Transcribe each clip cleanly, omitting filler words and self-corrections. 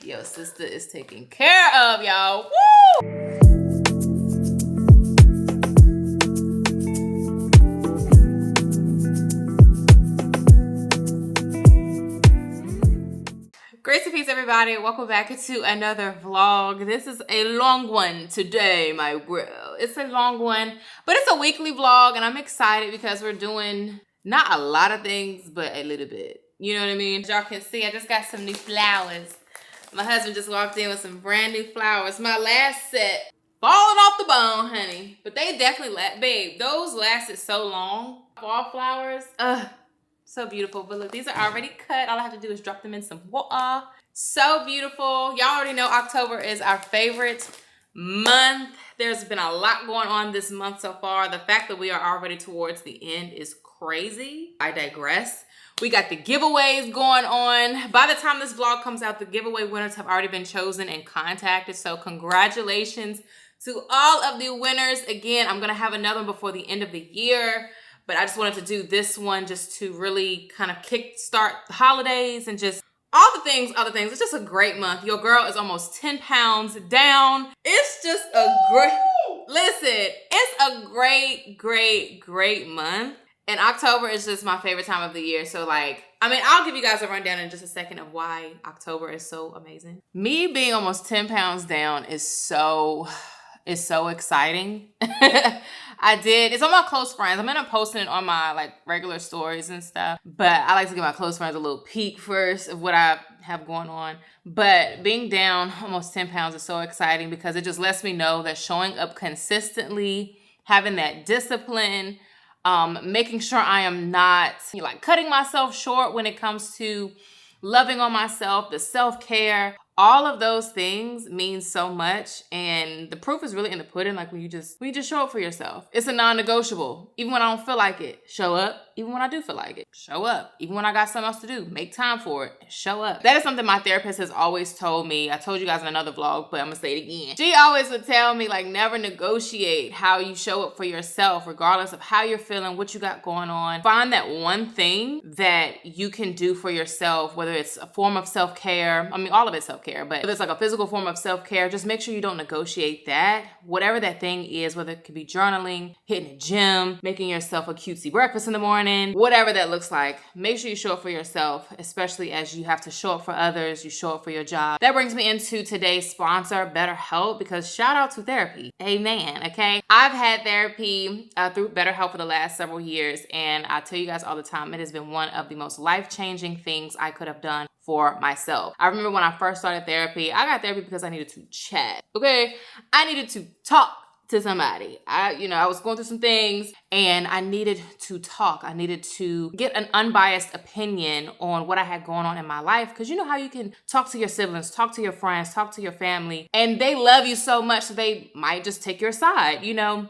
Your sister is taken care of, y'all. Woo! Grace and peace, everybody. Welcome back to another vlog. This is a long one today, my girl. It's a long one, but it's a weekly vlog, and I'm excited because we're doing not a lot of things, but a little bit. You know what I mean? As y'all can see, I just got some new flowers. My husband just walked in with some brand new flowers. My last set falling off the bone, honey. But they definitely babe, those lasted so long. Fall flowers, so beautiful. But look, these are already cut. All I have to do is drop them in some water. So beautiful. Y'all already know October is our favorite month. There's been a lot going on this month so far. The fact that we are already towards the end is crazy. I digress. We got the giveaways going on. By the time this vlog comes out, the giveaway winners have already been chosen and contacted. So congratulations to all of the winners. Again, I'm gonna have another one before the end of the year. But I just wanted to do this one just to really kind of kickstart the holidays and just all the things, other things. It's just a great month. Your girl is almost 10 pounds down. It's just a great month. And October is just my favorite time of the year. So I'll give you guys a rundown in just a second of why October is so amazing. Me being almost 10 pounds down is so exciting. It's on my close friends. I'm gonna posting it on my regular stories and stuff. But I like to give my close friends a little peek first of what I have going on. But being down almost 10 pounds is so exciting because it just lets me know that showing up consistently, having that discipline, making sure I am not cutting myself short when it comes to loving on myself, the self-care, all of those things mean so much. And the proof is really in the pudding. When you just show up for yourself. It's a non-negotiable. Even when I don't feel like it, show up. Even when I do feel like it, show up. Even when I got something else to do, make time for it, show up. That is something my therapist has always told me. I told you guys in another vlog, but I'm gonna say it again. She always would tell me never negotiate how you show up for yourself, regardless of how you're feeling, what you got going on. Find that one thing that you can do for yourself, whether it's a form of self-care. All of it's self-care, but if it's a physical form of self-care, just make sure you don't negotiate that. Whatever that thing is, whether it could be journaling, hitting the gym, making yourself a cutesy breakfast in the morning, whatever that looks like, make sure you show up for yourself, especially as you have to show up for others, you show up for your job. That brings me into today's sponsor, BetterHelp, because shout out to therapy. Amen, okay? I've had therapy through BetterHelp for the last several years, and I tell you guys all the time, it has been one of the most life-changing things I could have done for myself. I remember when I first started therapy, I got therapy because I needed to chat, okay? I needed to talk to somebody. I was going through some things and I needed to talk. I needed to get an unbiased opinion on what I had going on in my life. Because you know how you can talk to your siblings, talk to your friends, talk to your family, and they love you so much that they might just take your side,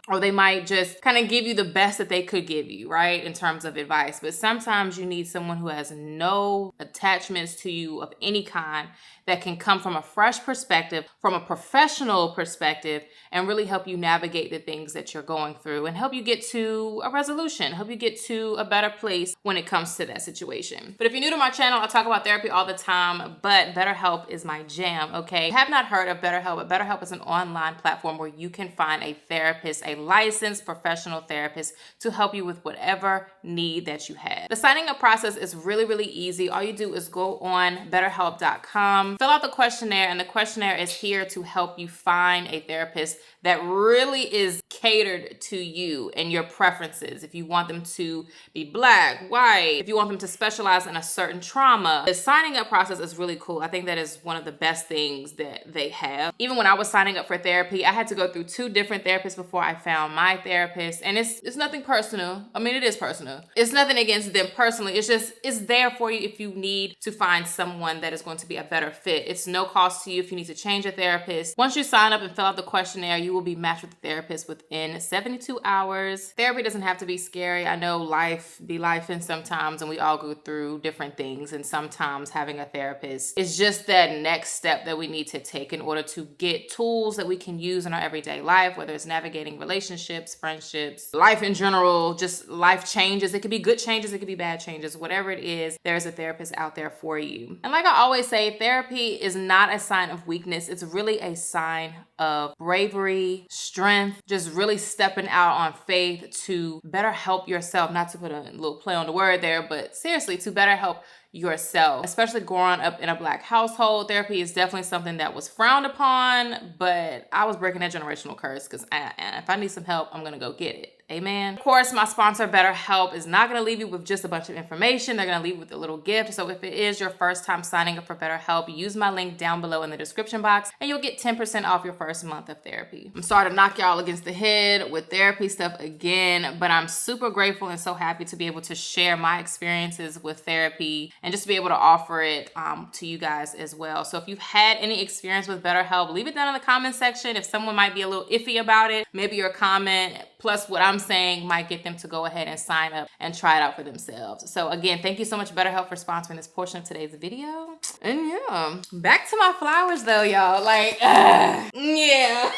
or they might just kind of give you the best that they could give you, right? In terms of advice. But sometimes you need someone who has no attachments to you of any kind that can come from a fresh perspective, from a professional perspective, and really help you navigate the things that you're going through and help you get to a resolution, help you get to a better place when it comes to that situation. But if you're new to my channel, I talk about therapy all the time, but BetterHelp is my jam, okay? If you have not heard of BetterHelp, but BetterHelp is an online platform where you can find a therapist, a licensed professional therapist to help you with whatever need that you have. The signing up process is really, really easy. All you do is go on betterhelp.com, fill out the questionnaire, and the questionnaire is here to help you find a therapist that really is catered to you and your preferences. If you want them to be black, white, if you want them to specialize in a certain trauma. The signing up process is really cool. I think that is one of the best things that they have. Even when I was signing up for therapy, I had to go through 2 different therapists before I found my therapist. And it's nothing personal. It is personal. It's nothing against them personally. It's there for you if you need to find someone that is going to be a better fit. It's no cost to you if you need to change a therapist. Once you sign up and fill out the questionnaire, you will be matched with a therapist within 72 hours. Therapy doesn't have to be scary. I know life be lifing sometimes, and we all go through different things, and sometimes having a therapist is just that next step that we need to take in order to get tools that we can use in our everyday life, whether it's navigating relationships, friendships, life in general, just life changing changes. It could be good changes, it could be bad changes. Whatever it is, there's a therapist out there for you. And like I always say, therapy is not a sign of weakness. It's really a sign of bravery, strength, just really stepping out on faith to better help yourself. Not to put a little play on the word there, but seriously, to better help yourself. Especially growing up in a Black household, therapy is definitely something that was frowned upon, but I was breaking that generational curse because if I need some help, I'm gonna go get it. Amen. Of course, my sponsor, BetterHelp, is not going to leave you with just a bunch of information. They're going to leave you with a little gift. So if it is your first time signing up for BetterHelp, use my link down below in the description box and you'll get 10% off your first month of therapy. I'm sorry to knock y'all against the head with therapy stuff again, but I'm super grateful and so happy to be able to share my experiences with therapy and just to be able to offer it to you guys as well. So if you've had any experience with BetterHelp, leave it down in the comment section. If someone might be a little iffy about it, maybe your comment plus what I'm saying might get them to go ahead and sign up and try it out for themselves. So again, thank you so much, BetterHelp, for sponsoring this portion of today's video. And yeah, back to my flowers though, y'all. Like, yeah.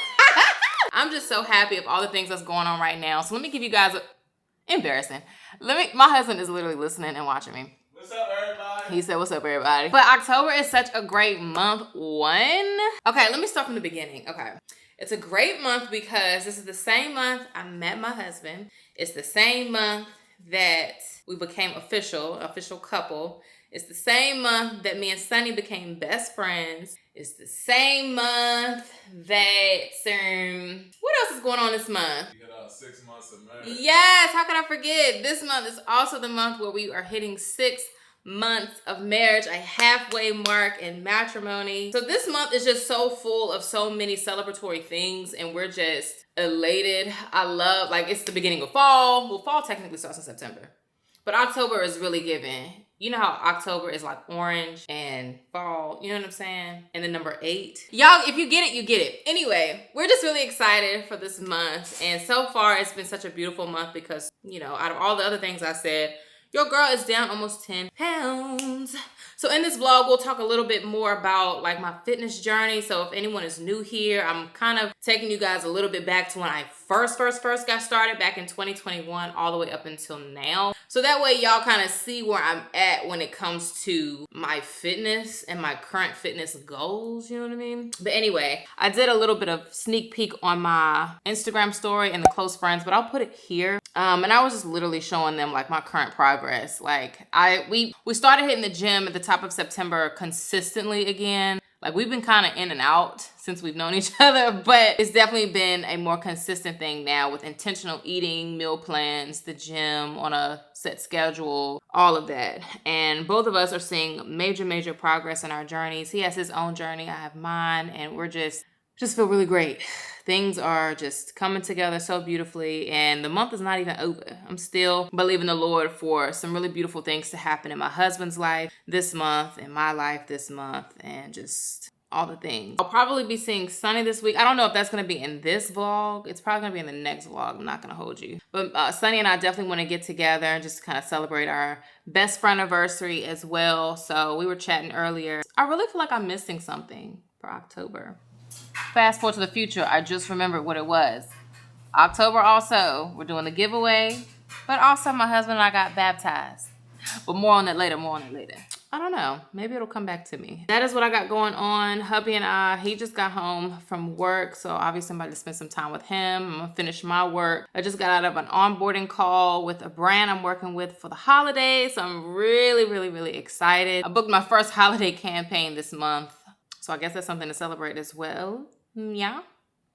I'm just so happy of all the things that's going on right now. So let me give you guys embarrassing. My husband is literally listening and watching me. What's up, everybody? He said, what's up, everybody? But October is such a great month. Okay, let me start from the beginning. Okay. It's a great month because this is the same month I met my husband. It's the same month that we became official couple. It's the same month that me and Sunny became best friends. It's the same month that, what else is going on this month? You got 6 months of marriage. Yes, how could I forget? This month is also the month where we are hitting 6 months of marriage, a halfway mark in matrimony. So this month is just so full of so many celebratory things and we're just elated. I love, like, it's the beginning of fall. Well, fall technically starts in September, but October is really giving. You know how October is like orange and fall, you know what I'm saying? And the number 8. Y'all, if you get it, you get it. Anyway, we're just really excited for this month. And so far it's been such a beautiful month because, you know, out of all the other things I said, your girl is down almost 10 pounds. So in this vlog, we'll talk a little bit more about like my fitness journey. So if anyone is new here, I'm kind of taking you guys a little bit back to when I first got started back in 2021 all the way up until now. So that way y'all kind of see where I'm at when it comes to my fitness and my current fitness goals, you know what I mean? But anyway, I did a little bit of sneak peek on my Instagram story and the close friends, but I'll put it here. And I was just literally showing them like my current progress. Like we started hitting the gym at the top of September consistently again. Like we've been kind of in and out since we've known each other, but it's definitely been a more consistent thing now with intentional eating, meal plans, the gym on a set schedule, all of that. And both of us are seeing major progress in our journeys. He has his own journey, I have mine, and we're just feel really great. Things are just coming together so beautifully and the month is not even over. I'm still believing the Lord for some really beautiful things to happen in my husband's life this month, in my life this month, and just all the things. I'll probably be seeing Sunny this week. I don't know if that's going to be in this vlog. It's probably going to be in the next vlog. I'm not going to hold you. But Sunny and I definitely want to get together and just kind of celebrate our best friend anniversary as well. So we were chatting earlier. I really feel like I'm missing something for October. Fast forward to the future, I just remembered what it was. October also, we're doing the giveaway, but also my husband and I got baptized. But more on that later, I don't know, maybe it'll come back to me. That is what I got going on. Hubby and I, he just got home from work, so obviously I'm about to spend some time with him. I'm gonna finish my work. I just got out of an onboarding call with a brand I'm working with for the holidays, so I'm really excited. I booked my first holiday campaign this month. So I guess that's something to celebrate as well. Yeah,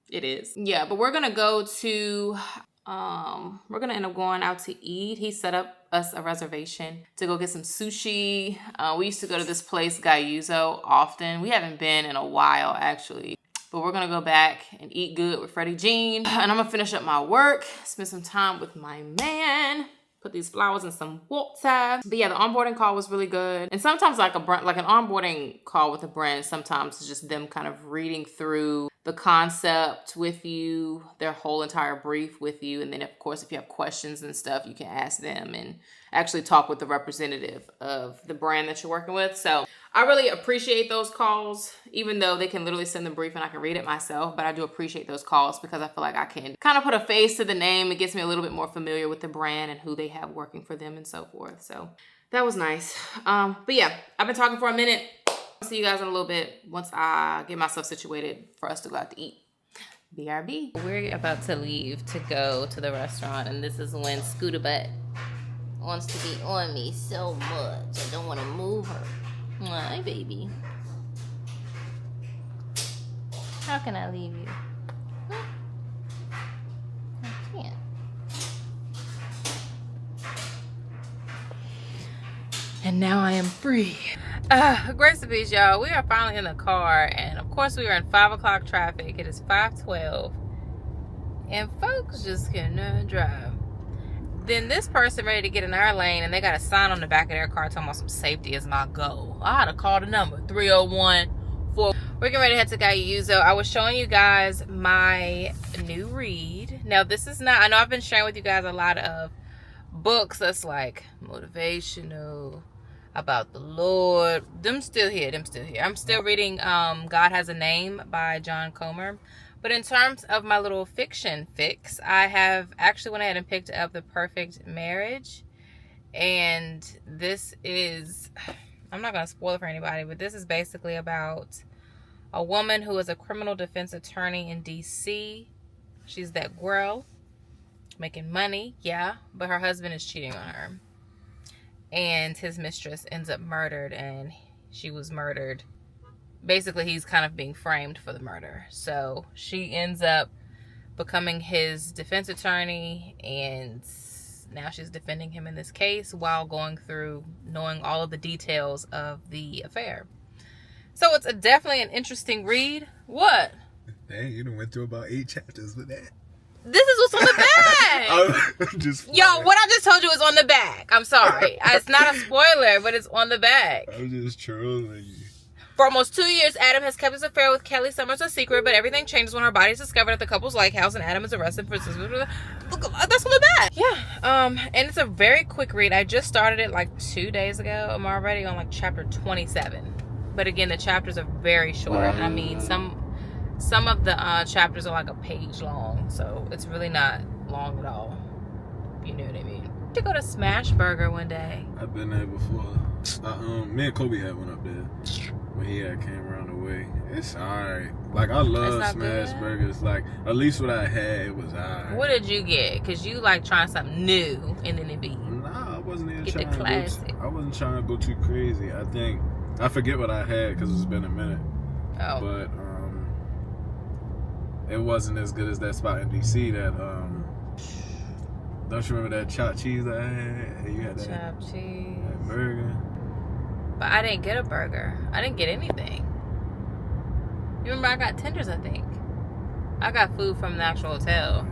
it is. Yeah, but we're gonna go to, we're gonna end up going out to eat. He set up us a reservation to go get some sushi. We used to go to this place, Guyuzo, often. We haven't been in a while, actually. But we're gonna go back and eat good with Freddie Jean. And I'm gonna finish up my work, spend some time with my man. Put these flowers in some water. But yeah, the onboarding call was really good. And sometimes like an onboarding call with a brand, sometimes it's just them kind of reading through the concept with you, their whole entire brief with you. And then, of course, if you have questions and stuff, you can ask them and actually talk with the representative of the brand that you're working with. So I really appreciate those calls, even though they can literally send the brief and I can read it myself. But I do appreciate those calls because I feel like I can kind of put a face to the name. It gets me a little bit more familiar with the brand and who they have working for them and so forth. So that was nice. But yeah, I've been talking for a minute. I'll see you guys in a little bit once I get myself situated for us to go out to eat. BRB. We're about to leave to go to the restaurant, and this is when Scooter Butt wants to be on me so much. I don't want to move her. Hi, baby. How can I leave you? I can't. And now I am free. Grace and peace, y'all. We are finally in the car, and of course we are in 5 o'clock traffic. It is 5:12, and folks just cannot drive. Then this person ready to get in our lane, and they got a sign on the back of their car talking about some safety is my goal. I had to call the number 301-4. We're getting ready to head to Gayuzo. I was showing you guys my new read. Now this is not, I know I've been sharing with you guys a lot of books that's like motivational, about the Lord. Them still here. I'm still reading God Has a Name by John Comer. But in terms of my little fiction fix, I have actually went ahead and picked up The Perfect Marriage. And this is, I'm not going to spoil it for anybody, but this is basically about a woman who is a criminal defense attorney in DC. She's that girl making money, yeah, but her husband is cheating on her. And his mistress ends up murdered, and she was murdered. Basically, he's kind of being framed for the murder. So she ends up becoming his defense attorney, and now she's defending him in this case while going through knowing all of the details of the affair. So it's definitely an interesting read. What? Dang, you done went through about 8 chapters with that. This is what's on the back. Yo, what I just told you is on the back. I'm sorry. It's not a spoiler, but it's on the back. I'm just trolling you. For almost 2 years, Adam has kept his affair with Kelly Summers a secret, but everything changes when her body is discovered at the couple's lake house and Adam is arrested for... That's on the back. Yeah. And it's a very quick read. I just started it like 2 days ago. I'm already on like chapter 27. But again, the chapters are very short. I mean, some of the chapters are like a page long, so it's really not long at all. You know what I mean? To go to Smash Burger one day. I've been there before. Me and Kobe had one up there when he came around the way. It's alright. Like, I love Smash Burgers. Like, at least what I had, it was alright. What did you get? Because you like trying something new, and then it be... Nah, I wasn't even get trying the classic. I wasn't trying to go too crazy. I forget what I had because it's been a minute. Oh. But, it wasn't as good as that spot in DC that, don't you remember that chopped cheese I had? You had that chopped cheese. That burger. But I didn't get a burger. I didn't get anything. You remember I got tenders, I think. I got food from the actual hotel.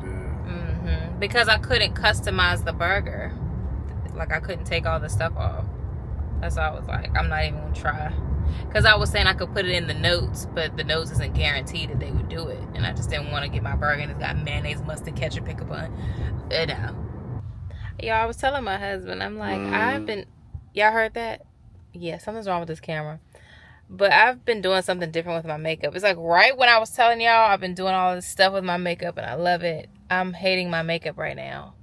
Yeah, you did. Because I couldn't customize the burger. Like, I couldn't take all the stuff off. That's why I was like, I'm not even going to try. Because I was saying I could put it in the notes, but the notes isn't guaranteed that they would do it. And I just didn't want to get my burger and it's got mayonnaise, mustard, ketchup, pickle bun. Y'all, I was telling my husband, I'm like, y'all heard that? Yeah, something's wrong with this camera. But I've been doing something different with my makeup. It's like right when I was telling y'all I've been doing all this stuff with my makeup and I love it. I'm hating my makeup right now.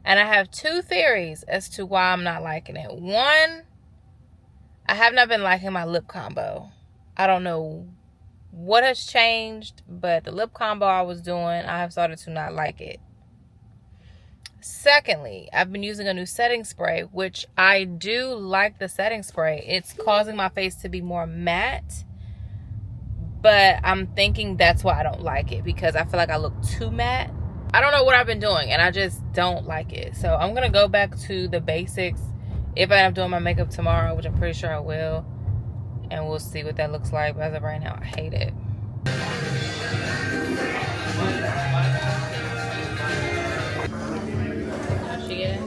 And I have 2 theories as to why I'm not liking it. One, I have not been liking my lip combo. I don't know what has changed, but the lip combo I was doing, I have started to not like it. Secondly, I've been using a new setting spray, which I do like the setting spray. It's causing my face to be more matte, but I'm thinking that's why I don't like it, because I feel like I look too matte. I don't know what I've been doing, and I just don't like it. So I'm going to go back to the basics if I end up doing my makeup tomorrow, which I'm pretty sure I will. And we'll see what that looks like. But as of right now, I hate it. How'd she get it?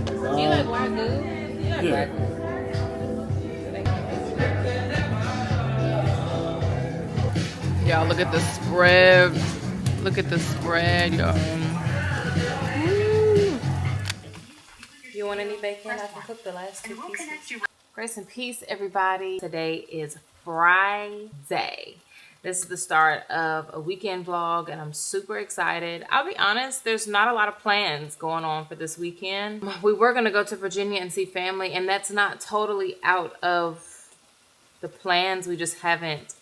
Do you like wagyu? You like wagyu? Y'all, look at the spread. Look at the spread, y'all. You want any bacon? I can cook the last 2 pieces. Grace and peace, everybody. Today is Friday. This is the start of a weekend vlog, and I'm super excited. I'll be honest, there's not a lot of plans going on for this weekend. We were gonna go to Virginia and see family, and that's not totally out of the plans. We just haven't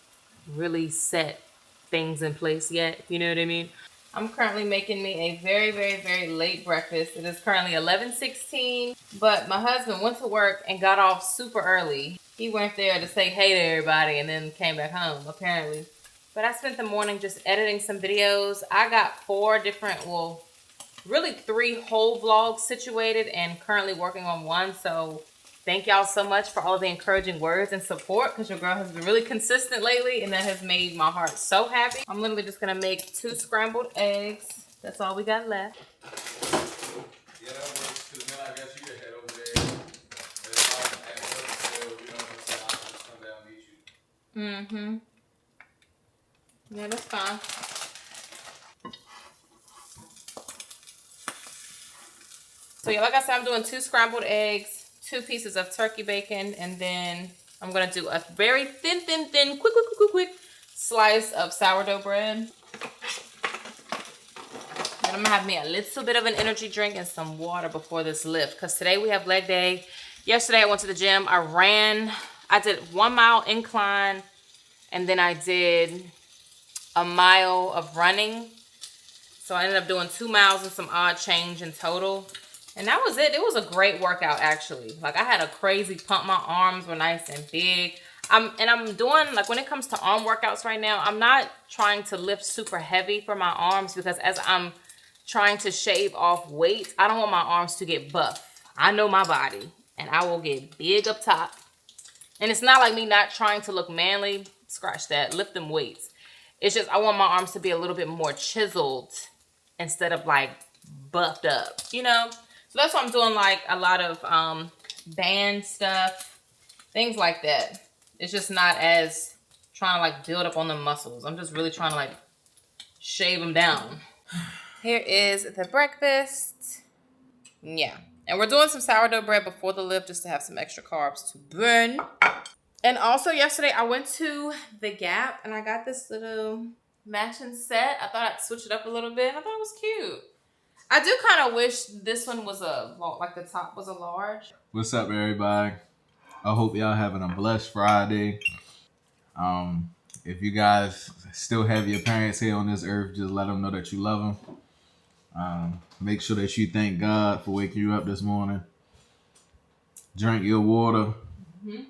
really set things in place yet, if you know what I mean. I'm currently making me a very, very, very late breakfast. It is currently 11:16, but my husband went to work and got off super early. He went there to say hey to everybody and then came back home, apparently. But I spent the morning just editing some videos. I got 4 different, well, really 3 whole vlogs situated and currently working on 1. So thank y'all so much for all of the encouraging words and support, because your girl has been really consistent lately, and that has made my heart so happy. I'm literally just gonna make 2 scrambled eggs. That's all we got left. Yeah, that works, because then I guess you can head over there. And if I'm at work, so we don't know, so I'll just come down and meet you. Mm-hmm. Yeah, that's fine. So yeah, like I said, I'm doing 2 scrambled eggs, 2 pieces of turkey bacon, and then I'm gonna do a very thin, quick slice of sourdough bread. And I'm gonna have me a little bit of an energy drink and some water before this lift, because today we have leg day. Yesterday I went to the gym. I did 1 mile incline, and then I did a mile of running. So I ended up doing 2 miles and some odd change in total. And that was it. It was a great workout, actually. Like, I had a crazy pump. My arms were nice and big. I'm doing, like, when it comes to arm workouts right now, I'm not trying to lift super heavy for my arms, because as I'm trying to shave off weight, I don't want my arms to get buff. I know my body, and I will get big up top. And it's not like me not trying to look manly. Scratch that. Lift them weights. It's just I want my arms to be a little bit more chiseled instead of, like, buffed up, you know? So that's why I'm doing, like, a lot of band stuff, things like that. It's just not as trying to, like, build up on the muscles. I'm just really trying to, like, shave them down. Here is the breakfast. Yeah. And we're doing some sourdough bread before the lift just to have some extra carbs to burn. And also yesterday I went to the Gap and I got this little matching set. I thought I'd switch it up a little bit. I thought it was cute. I do kind of wish this one was like the top was a large. What's up, everybody? I hope y'all having a blessed Friday. If you guys still have your parents here on this earth, just let them know that you love them. Make sure that you thank God for waking you up this morning. Drink your water. Mm-hmm.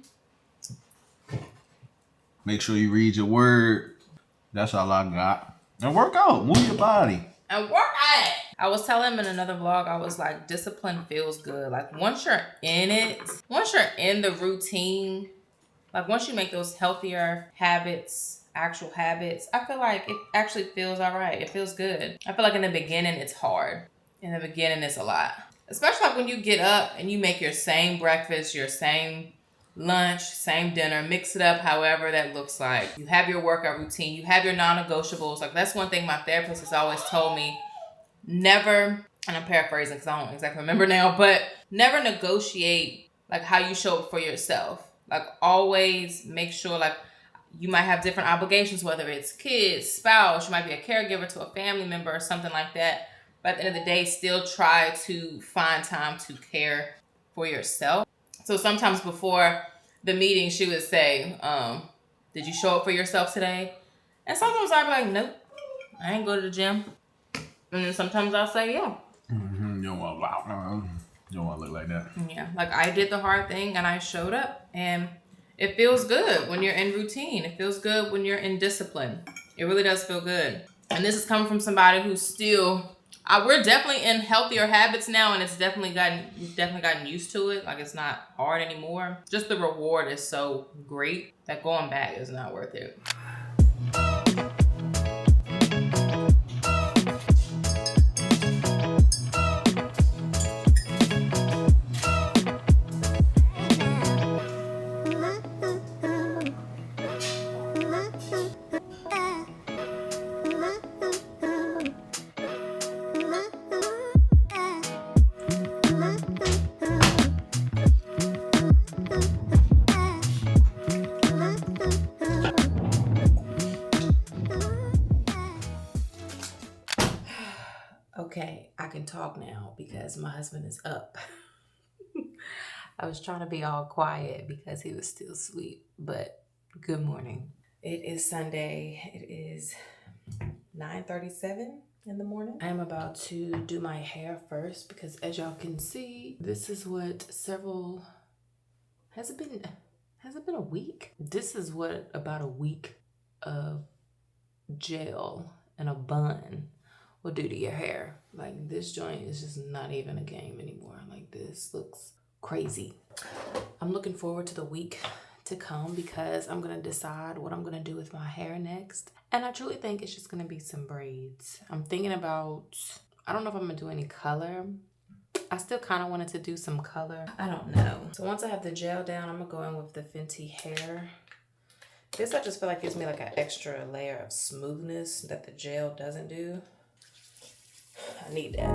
Make sure you read your word. That's all I got. And work out. Move your body. And work out. I was telling him in another vlog, I was like, discipline feels good. Like, once you're in it, once you're in the routine, like, once you make those healthier habits, actual habits, I feel like it actually feels all right. It feels good. I feel like in the beginning, it's hard. In the beginning, it's a lot. Especially like when you get up and you make your same breakfast, your same lunch, same dinner, mix it up however that looks like. You have your workout routine. You have your non-negotiables. Like, that's one thing my therapist has always told me. Never, and I'm paraphrasing because I don't exactly remember now, but never negotiate like how you show up for yourself. Like, always make sure, like, you might have different obligations, whether it's kids, spouse, you might be a caregiver to a family member or something like that. But at the end of the day, still try to find time to care for yourself. So sometimes before the meeting, she would say, did you show up for yourself today? And sometimes I'd be like, nope, I ain't go to the gym. And then sometimes I'll say, yeah. Mm-hmm. You don't want to look like that. Yeah, like, I did the hard thing and I showed up. And it feels good when you're in routine. It feels good when you're in discipline. It really does feel good. And this is coming from somebody who's still, we're definitely in healthier habits now, and we've definitely gotten used to it. Like, it's not hard anymore. Just the reward is so great that going back is not worth it. Okay, I can talk now because my husband is up. I was trying to be all quiet because he was still asleep, but good morning. It is Sunday. It is 9:37 in the morning. I am about to do my hair first because as y'all can see, this is what has it been a week? This is what about a week of gel and a bun will do to your hair. Like, this joint is just not even a game anymore. Like, this looks crazy. I'm looking forward to the week to come because I'm gonna decide what I'm gonna do with my hair next. And I truly think it's just gonna be some braids. I'm thinking about, I don't know if I'm gonna do any color. I still kind of wanted to do some color. I don't know. So once I have the gel down, I'm gonna go in with the Fenty hair. This I just feel like gives me like an extra layer of smoothness that the gel doesn't do. I need that.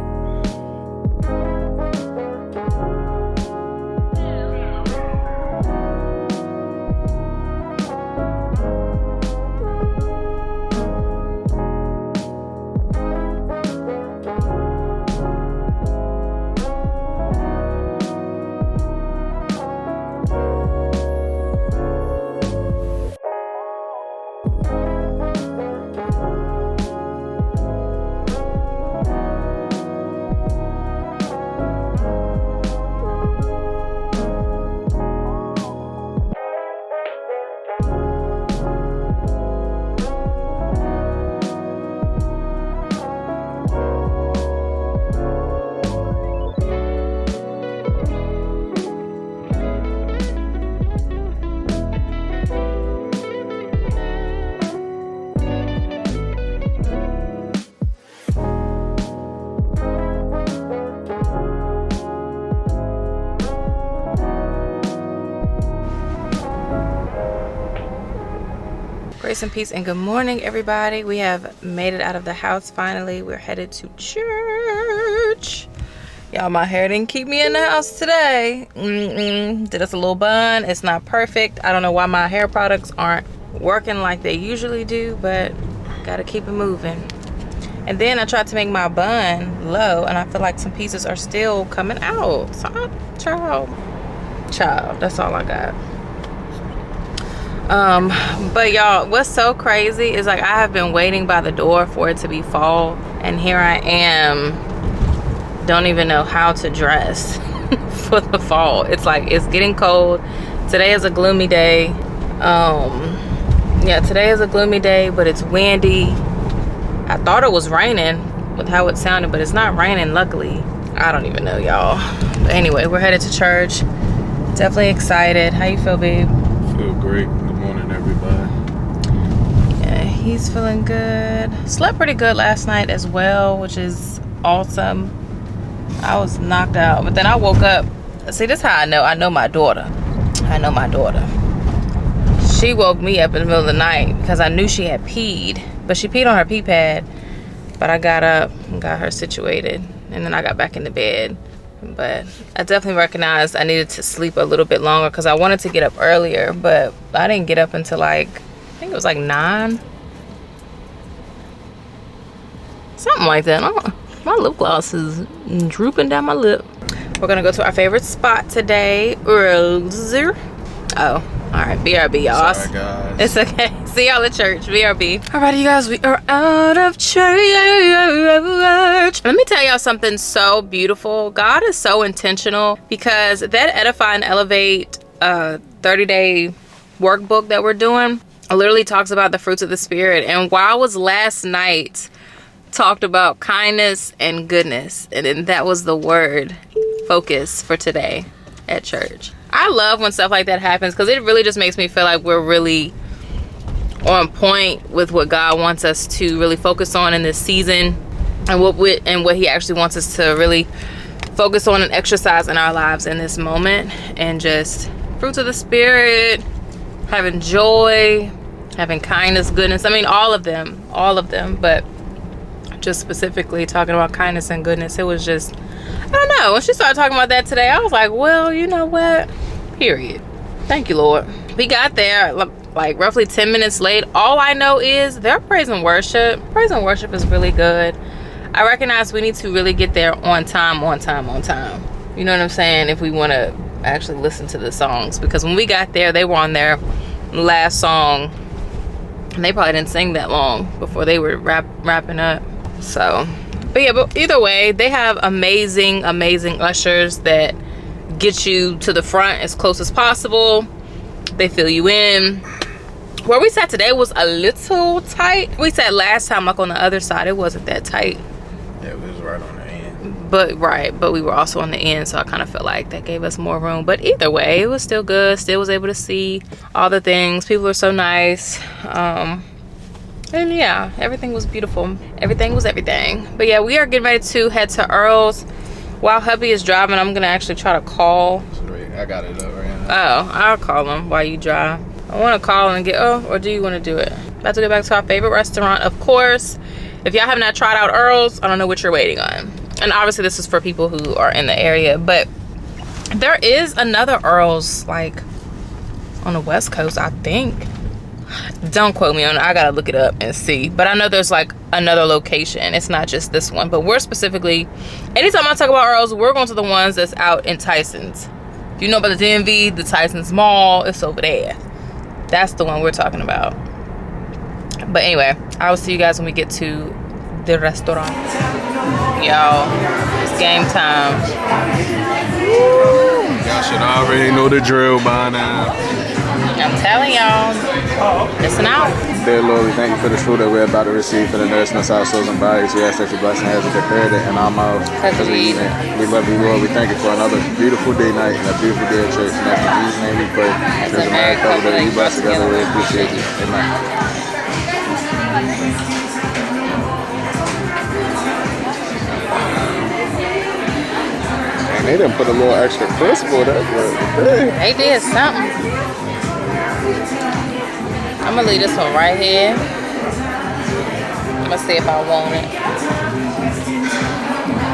Grace and peace and good morning, everybody. We have made it out of the house finally. We're headed to church. Y'all, my hair didn't keep me in the house today. Did us a little bun. It's not perfect. I don't know why my hair products aren't working like they usually do, but gotta keep it moving. And then I tried to make my bun low, and I feel like some pieces are still coming out. So, child, that's all I got. But y'all, what's so crazy is like I have been waiting by the door for it to be fall, and here I am, don't even know how to dress for the fall. It's like it's getting cold. Today is a gloomy day. Yeah, today is a gloomy day, but it's windy. I thought it was raining with how it sounded, but it's not raining, luckily. I don't even know, y'all. But anyway, we're headed to church. Definitely excited. How you feel, babe? Feel great. Good morning, everybody. Yeah, he's feeling good. Slept pretty good last night as well, which is awesome. I was knocked out, but then I woke up. See, this is how I know my daughter. She woke me up in the middle of the night because I knew she had peed, but she peed on her pee pad. But I got up and got her situated, and then I got back into bed. But I definitely recognized I needed to sleep a little bit longer because I wanted to get up earlier, but I didn't get up until like, I think it was like 9. Something like that. My lip gloss is drooping down my lip. We're gonna go to our favorite spot today. Oh, all right, BRB, y'all. Sorry, guys. It's okay. See y'all at church, BRB. Alrighty, you guys, we are out of church. Let me tell y'all something so beautiful. God is so intentional because that Edify and Elevate 30-day workbook that we're doing literally talks about the fruits of the Spirit. And while was last night talked about kindness and goodness, and then that was the word focus for today at church. I love when stuff like that happens because it really just makes me feel like we're really on point with what God wants us to really focus on in this season, and what he actually wants us to really focus on and exercise in our lives in this moment. And just fruits of the Spirit, having joy, having kindness, goodness. I mean, all of them, but just specifically talking about kindness and goodness, it was just, I don't know, when she started talking about that today, I was like, well, you know what, period. Thank you, Lord. We got there like roughly 10 minutes late. All I know is their praise and worship is really good. I recognize we need to really get there on time. You know what I'm saying? If we want to actually listen to the songs, because when we got there, they were on their last song, and they probably didn't sing that long before they were wrapping up. So, but yeah, but either way, they have amazing ushers that get you to the front as close as possible. They fill you in. Where we sat today was a little tight. We sat last time like on the other side. It wasn't that tight. Yeah, it was right on the end. But we were also on the end, so I kind of felt like that gave us more room. But either way, it was still good. Still was able to see all the things. People are so nice. And yeah, everything was beautiful. Everything was everything. But yeah, we are getting ready to head to Earl's. While hubby is driving, I'm gonna actually try to call. I got it up right now. Oh, I'll call him while you drive. I want to call and get, or do you want to do it? About to go back to our favorite restaurant, of course. If y'all have not tried out Earl's, I don't know what you're waiting on. And obviously this is for people who are in the area, but there is another Earl's like on the West Coast, I think. Don't quote me on it. I gotta look it up and see. But I know there's like another location. It's not just this one. But we're specifically, anytime I talk about Earl's, we're going to the ones that's out in Tyson's. If you know about the DMV, the Tyson's Mall, it's over there. That's the one we're talking about. But anyway, I will see you guys when we get to the restaurant. Y'all, it's game time. Y'all should already know the drill by now. I'm telling y'all, listen out. Dear Lord, we thank you for this food that we're about to receive for the nourishment of our souls and bodies. We ask that your blessing has declared it in our mouths as we eat it. We love you, Lord. We thank you for another beautiful day night and a beautiful day at church. And that's in Jesus' name we pray. There's a married couple that you bless together. We appreciate you. Amen. And they done put a little extra crisp on that. They did something. I'm gonna leave this one right here. I'm gonna see if I want it.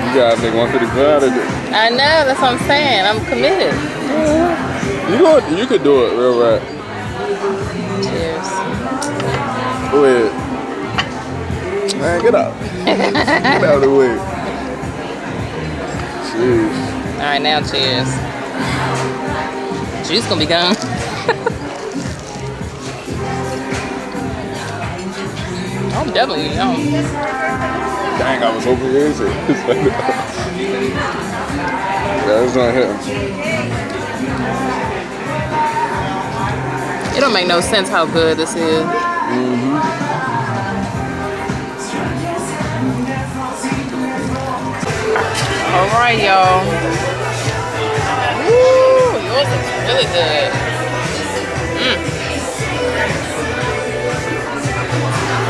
You gotta make 155 today. I know, that's what I'm saying. I'm committed. You could do it real right. Cheers. Go ahead. Man, get out. Get out of the way. Cheers. All right, now cheers. Juice gonna be gone. I'm definitely young. Dang, I was hoping you answered. Yeah, it's not him. It don't make no sense how good this is. All right, y'all. Woo, yours looks really good.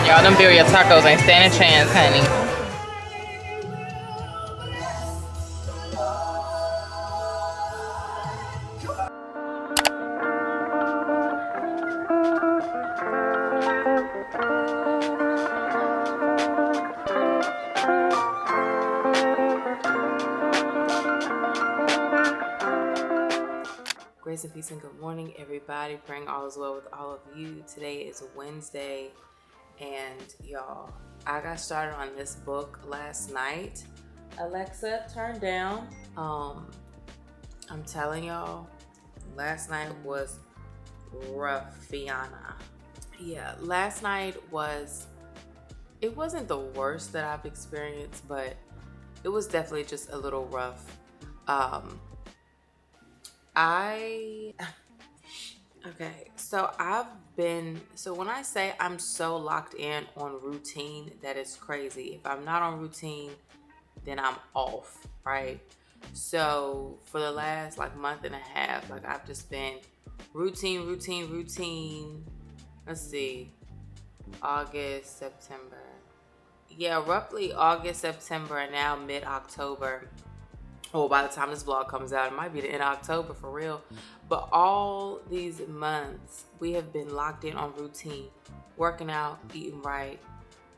Y'all, them birria tacos ain't standing a chance, honey. Grace and peace and good morning, everybody. Praying all is well with all of you. Today is Wednesday. And y'all, I got started on this book last night. Alexa, turn down. I'm telling y'all, last night was roughiana. Yeah, last night it wasn't the worst that I've experienced, but it was definitely just a little rough. Okay, so when I say I'm so locked in on routine, that is crazy. If I'm not on routine, then I'm off, right? So for the last month and a half, I've just been routine. Let's see, August, September. Yeah, roughly August, September, and now mid-October. Oh, by the time this vlog comes out, it might be the end of October for real. But all these months, we have been locked in on routine, working out, eating right.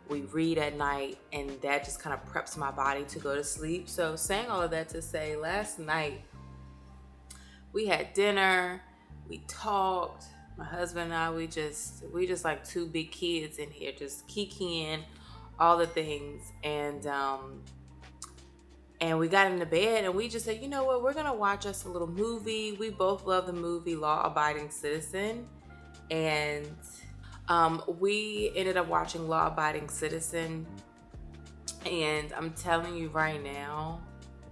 We read at night, and that just kind of preps my body to go to sleep. So saying all of that to say, last night, we had dinner, we talked. My husband and I, we just like two big kids in here, just kikiing all the things. And we got into bed and we just said, you know what, we're gonna watch us a little movie. We both love the movie Law Abiding Citizen. And we ended up watching Law Abiding Citizen. And I'm telling you right now,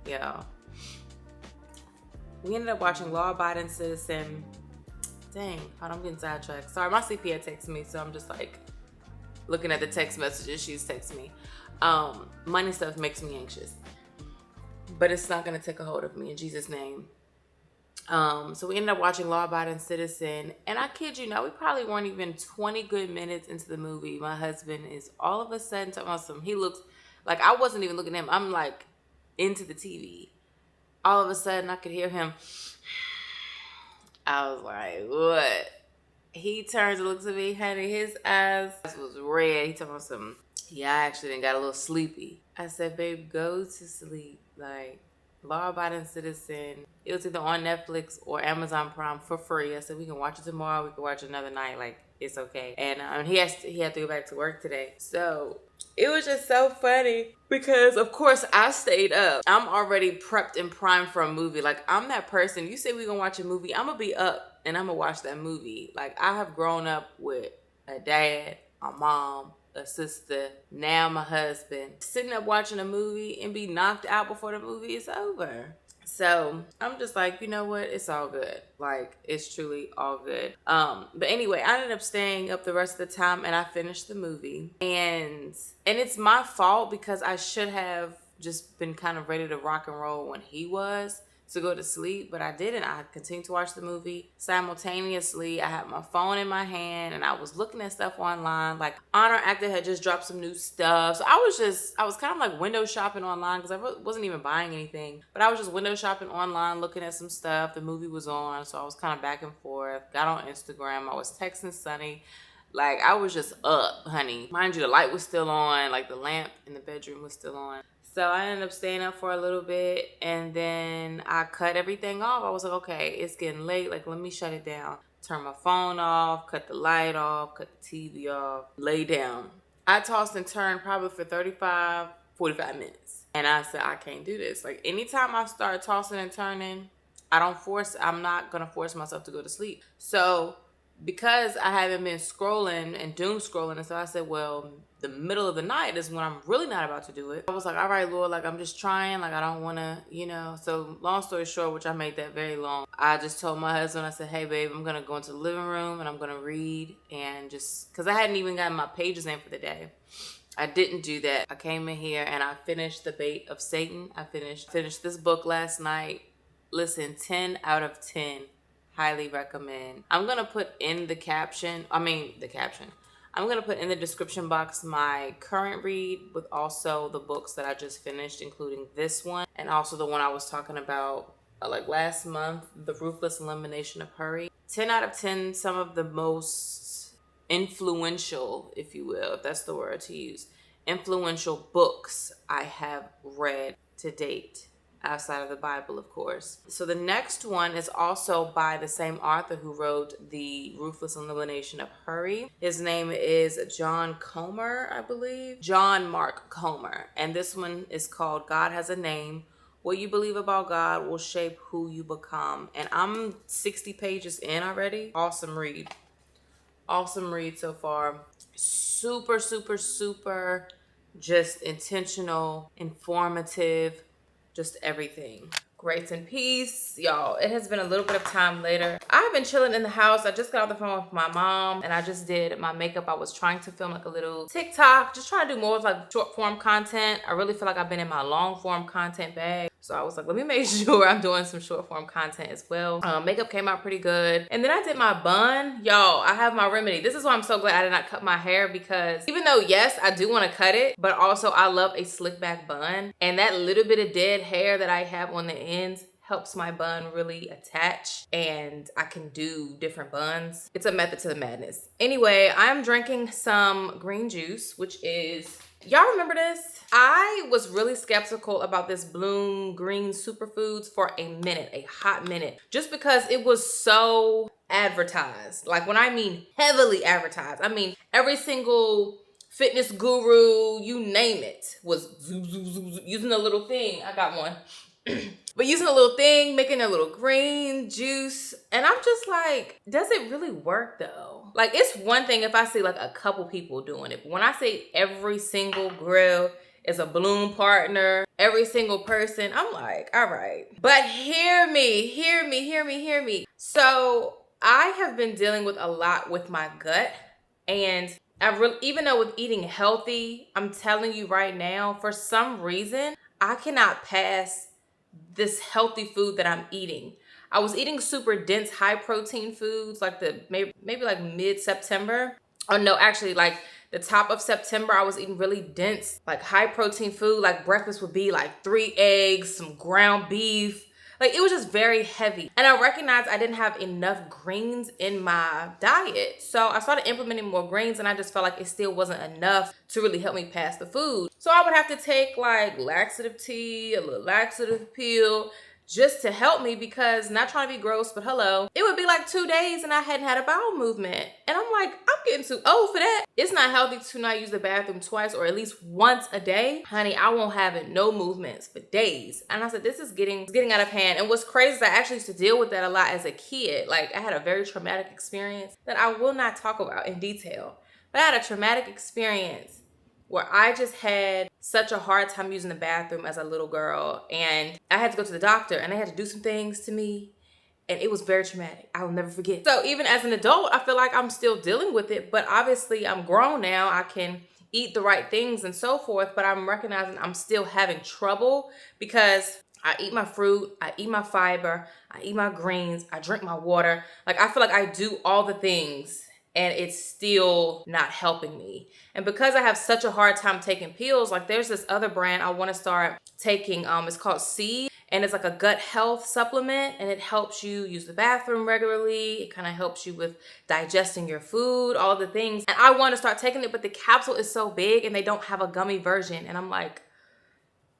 yeah. We ended up watching Law Abiding Citizen. Dang, hold on, I'm getting sidetracked. Sorry, my CPA texted me, so I'm just like looking at the text messages she's texting me. Money stuff makes me anxious. But it's not gonna take a hold of me in Jesus' name. So we ended up watching Law Abiding Citizen, and I kid you not, we probably weren't even 20 good minutes into the movie. My husband is all of a sudden talking about some. He looks like I wasn't even looking at him. I'm like into the TV. All of a sudden, I could hear him. I was like, "What?" He turns and looks at me, honey. His eyes was red. He talking about some. Yeah, I actually done got a little sleepy. I said, babe, go to sleep. Like, Law Abiding Citizen. It was either on Netflix or Amazon Prime for free. I said, we can watch it tomorrow. We can watch it another night. Like, it's okay. And he had to go back to work today. So it was just so funny because, of course, I stayed up. I'm already prepped and primed for a movie. Like, I'm that person. You say we gonna watch a movie, I'm gonna be up and I'm gonna watch that movie. Like, I have grown up with a dad, a mom, a sister, now my husband, sitting up watching a movie and be knocked out before the movie is over. So I'm just like, you know what? It's all good. Like, it's truly all good. But anyway, I ended up staying up the rest of the time and I finished the movie. And it's my fault because I should have just been kind of ready to rock and roll when he was to go to sleep, but I didn't. I continued to watch the movie. Simultaneously, I had my phone in my hand and I was looking at stuff online. Like, Honor Actor had just dropped some new stuff. So I was kind of like window shopping online because I wasn't even buying anything. But I was just window shopping online, looking at some stuff. The movie was on, so I was kind of back and forth. Got on Instagram. I was texting Sunny. Like, I was just up, honey. Mind you, the light was still on. Like, the lamp in the bedroom was still on. So I ended up staying up for a little bit and then I cut everything off. I was like, okay, it's getting late. Like, let me shut it down. Turn my phone off, cut the light off, cut the TV off, lay down. I tossed and turned probably for 35, 45 minutes. And I said, I can't do this. Like, anytime I start tossing and turning, I'm not going to force myself to go to sleep. So because I haven't been scrolling and doom scrolling, and so I said, well, the middle of the night is when I'm really not about to do it. I was like, all right, Lord, like, I'm just trying. Like, I don't want to, So long story short, which I made that very long, I just told my husband, I said, hey, babe, I'm going to go into the living room and I'm going to read. And just because I hadn't even gotten my pages in for the day. I didn't do that. I came in here and I finished The Bait of Satan. I finished this book last night. Listen, 10 out of 10. Highly recommend. I'm going to put in the caption. I'm going to put in the description box my current read with also the books that I just finished, including this one and also the one I was talking about like last month, The Ruthless Elimination of Hurry. 10 out of 10, some of the most influential, if you will, if that's the word to use, influential books I have read to date. Outside of the Bible, of course. So the next one is also by the same author who wrote The Ruthless Elimination of Hurry. His name is John Comer, I believe. John Mark Comer. And this one is called God Has a Name. What you believe about God will shape who you become. And I'm 60 pages in already. Awesome read. Awesome read so far. Super, super, super just intentional, informative, just everything. Grace and peace, y'all. It has been a little bit of time later. I've been chilling in the house. I just got off the phone with my mom and I just did my makeup. I was trying to film like a little TikTok, just trying to do more of like short form content. I really feel like I've been in my long form content bag. So I was like, let me make sure I'm doing some short form content as well. Makeup came out pretty good. And then I did my bun. Y'all, I have my remedy. This is why I'm so glad I did not cut my hair because even though, yes, I do want to cut it, but also I love a slick back bun. And that little bit of dead hair that I have on the ends helps my bun really attach and I can do different buns. It's a method to the madness. Anyway, I'm drinking some green juice, which is, y'all remember this? I was really skeptical about this Bloom Green Superfoods for a minute, a hot minute, just because it was so advertised. Like when I mean heavily advertised, I mean every single fitness guru, you name it, was using a little thing. I got one. But using a little thing, making a little green juice. And I'm just like, does it really work though? Like, it's one thing if I see like a couple people doing it. But when I say every single grill is a Bloom partner, every single person, I'm like, all right. But hear me. So I have been dealing with a lot with my gut. And even though with eating healthy, I'm telling you right now, for some reason, I cannot pass this healthy food that I'm eating. I was eating super dense, high protein foods like maybe like mid-September. Oh no, actually like the top of September, I was eating really dense, like high protein food. Like breakfast would be like 3 eggs, some ground beef. Like it was just very heavy. And I recognized I didn't have enough greens in my diet. So I started implementing more greens and I just felt like it still wasn't enough to really help me pass the food. So I would have to take like laxative tea, a little laxative pill, just to help me, because not trying to be gross, but hello, it would be like 2 days and I hadn't had a bowel movement. And I'm like, I'm getting too old for that. It's not healthy to not use the bathroom twice or at least once a day. Honey, I won't have it, no movements for days. And I said, this is getting out of hand. And what's crazy is I actually used to deal with that a lot as a kid. Like I had a very traumatic experience that I will not talk about in detail. But I had a traumatic experience where I just had such a hard time using the bathroom as a little girl. And I had to go to the doctor and they had to do some things to me. And it was very traumatic. I will never forget. So even as an adult, I feel like I'm still dealing with it. But obviously I'm grown now. I can eat the right things and so forth. But I'm recognizing I'm still having trouble because I eat my fruit, I eat my fiber, I eat my greens, I drink my water. Like I feel like I do all the things and it's still not helping me. And because I have such a hard time taking pills, like there's this other brand I want to start taking. It's called Seed, and it's like a gut health supplement, and it helps you use the bathroom regularly. It kind of helps you with digesting your food, all the things. And I want to start taking it, but the capsule is so big and they don't have a gummy version. And I'm like,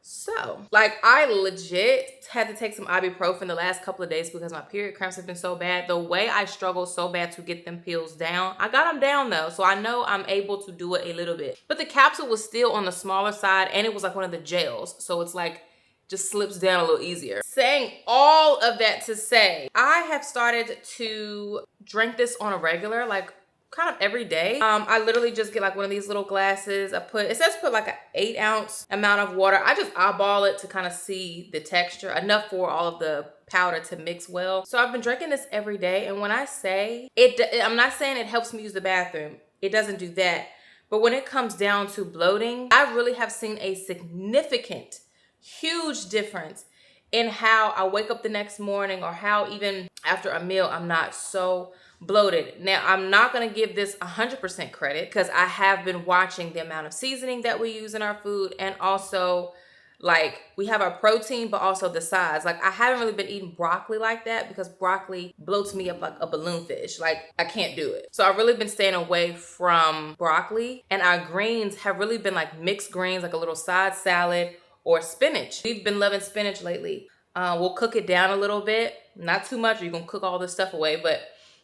so like I legit had to take some ibuprofen the last couple of days because my period cramps have been so bad. The way I struggled so bad to get them pills down, I got them down though. So I know I'm able to do it a little bit, but the capsule was still on the smaller side and it was like one of the gels. So it's like just slips down a little easier. Saying all of that to say, I have started to drink this on a regular, like kind of every day. I literally just get like one of these little glasses. It says put like an 8-ounce amount of water. I just eyeball it to kind of see the texture, enough for all of the powder to mix well. So I've been drinking this every day. And when I say it, I'm not saying it helps me use the bathroom. It doesn't do that. But when it comes down to bloating, I really have seen a significant, huge difference in how I wake up the next morning or how even after a meal, I'm not so bloated. Now, I'm not going to give this 100% credit because I have been watching the amount of seasoning that we use in our food, and also like we have our protein, but also the size. Like I haven't really been eating broccoli like that because broccoli bloats me up like a balloon fish. Like I can't do it. So I've really been staying away from broccoli, and our greens have really been like mixed greens, like a little side salad or spinach. We've been loving spinach lately. We'll cook it down a little bit, not too much, or you're gonna cook all this stuff away, but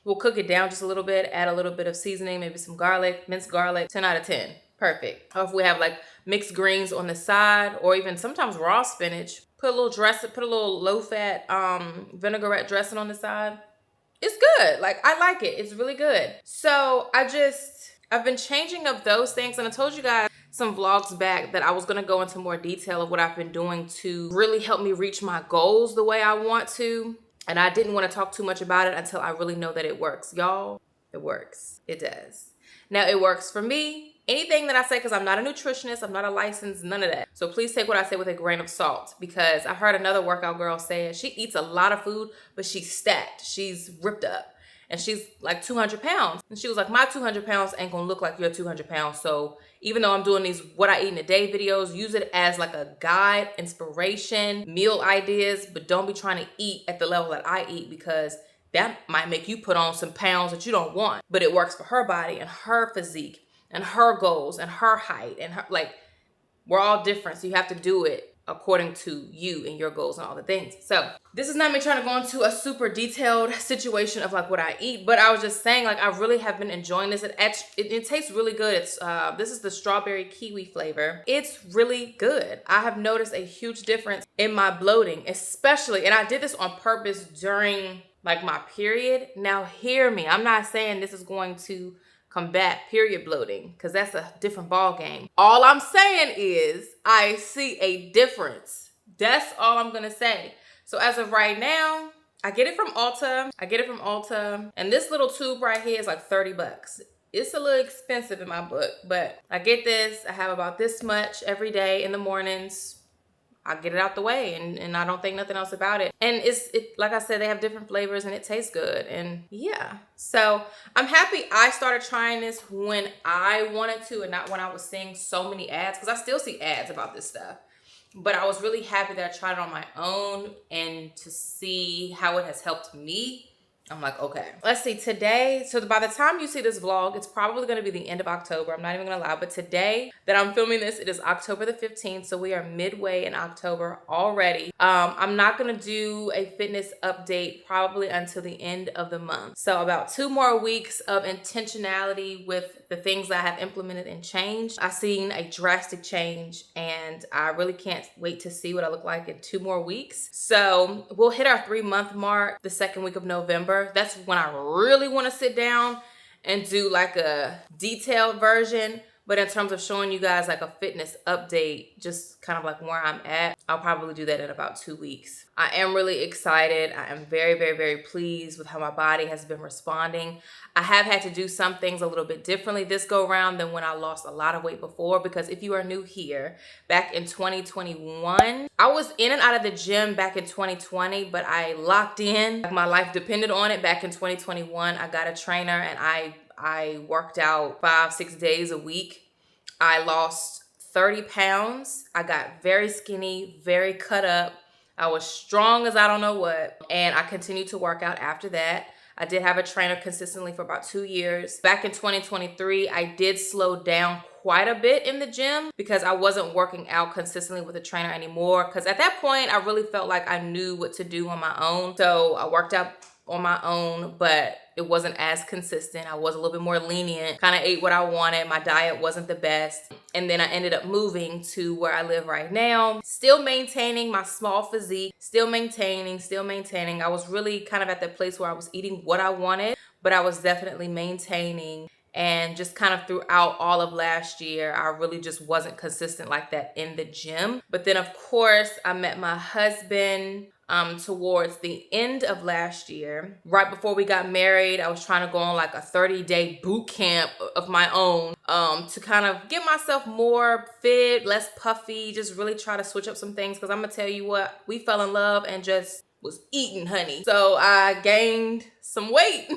we'll cook it down just a little bit, add a little bit of seasoning, maybe some garlic, minced garlic, 10 out of 10, perfect. Or if we have like mixed greens on the side, or even sometimes raw spinach, put a little low-fat vinaigrette dressing on the side. It's good, like I like it, it's really good. So I've been changing up those things, and I told you guys some vlogs back that I was gonna go into more detail of what I've been doing to really help me reach my goals the way I want to. And I didn't want to talk too much about it until I really know that it works. Y'all, it works. It does. Now, it works for me. Anything that I say, because I'm not a nutritionist, I'm not a licensed, none of that. So please take what I say with a grain of salt, because I heard another workout girl say she eats a lot of food, but she's stacked. She's ripped up. And she's like 200 pounds. And she was like, my 200 pounds ain't gonna look like your 200 pounds. So even though I'm doing these what I eat in a day videos, use it as like a guide, inspiration, meal ideas, but don't be trying to eat at the level that I eat, because that might make you put on some pounds that you don't want. But it works for her body and her physique and her goals and her height and her, like, we're all different. So you have to do it according to you and your goals and all the things. So this is not me trying to go into a super detailed situation of like what I eat, but I was just saying like I really have been enjoying this. It tastes really good. It's this is the strawberry kiwi flavor. It's really good. I have noticed a huge difference in my bloating, especially, and I did this on purpose during like my period. Now hear me, I'm not saying this is going to combat period bloating, because that's a different ball game. All I'm saying is I see a difference. That's all I'm gonna say. So as of right now, I get it from Ulta. And this little tube right here is like 30 bucks. It's a little expensive in my book, but I get this. I have about this much every day in the mornings. I get it out the way, and I don't think nothing else about it. And it's like I said, they have different flavors and it tastes good. And yeah, so I'm happy I started trying this when I wanted to and not when I was seeing so many ads, because I still see ads about this stuff. But I was really happy that I tried it on my own and to see how it has helped me. I'm like, okay, let's see today. So by the time you see this vlog, it's probably going to be the end of October. I'm not even going to lie. But today that I'm filming this, it is October the 15th. So we are midway in October already. I'm not going to do a fitness update probably until the end of the month. So about 2 more weeks of intentionality with the things that I have implemented and changed. I've seen a drastic change and I really can't wait to see what I look like in 2 more weeks. So we'll hit our 3-month mark the 2nd week of November. That's when I really want to sit down and do like a detailed version. But in terms of showing you guys like a fitness update, just kind of like where I'm at, I'll probably do that in about 2 weeks. I am really excited. I am very, very, very pleased with how my body has been responding. I have had to do some things a little bit differently this go around than when I lost a lot of weight before, because if you are new here, back in 2021, I was in and out of the gym back in 2020, but I locked in. Like my life depended on it. Back in 2021, I got a trainer and I worked out 5-6 days a week. I lost 30 pounds. I got very skinny, very cut up. I was strong as I don't know what. And I continued to work out after that. I did have a trainer consistently for about 2 years. Back in 2023, I did slow down quite a bit in the gym because I wasn't working out consistently with a trainer anymore. Because at that point, I really felt like I knew what to do on my own. So I worked out on my own, but it wasn't as consistent. I was a little bit more lenient, kind of ate what I wanted. My diet wasn't the best. And then I ended up moving to where I live right now, still maintaining my small physique, still maintaining. I was really kind of at that place where I was eating what I wanted, but I was definitely maintaining. And just kind of throughout all of last year, I really just wasn't consistent like that in the gym. But then of course, I met my husband towards the end of last year. Right before we got married, I was trying to go on like a 30-day boot camp of my own to kind of get myself more fit, less puffy, just really try to switch up some things. Because I'm gonna tell you what, we fell in love and just was eating, honey. So I gained some weight.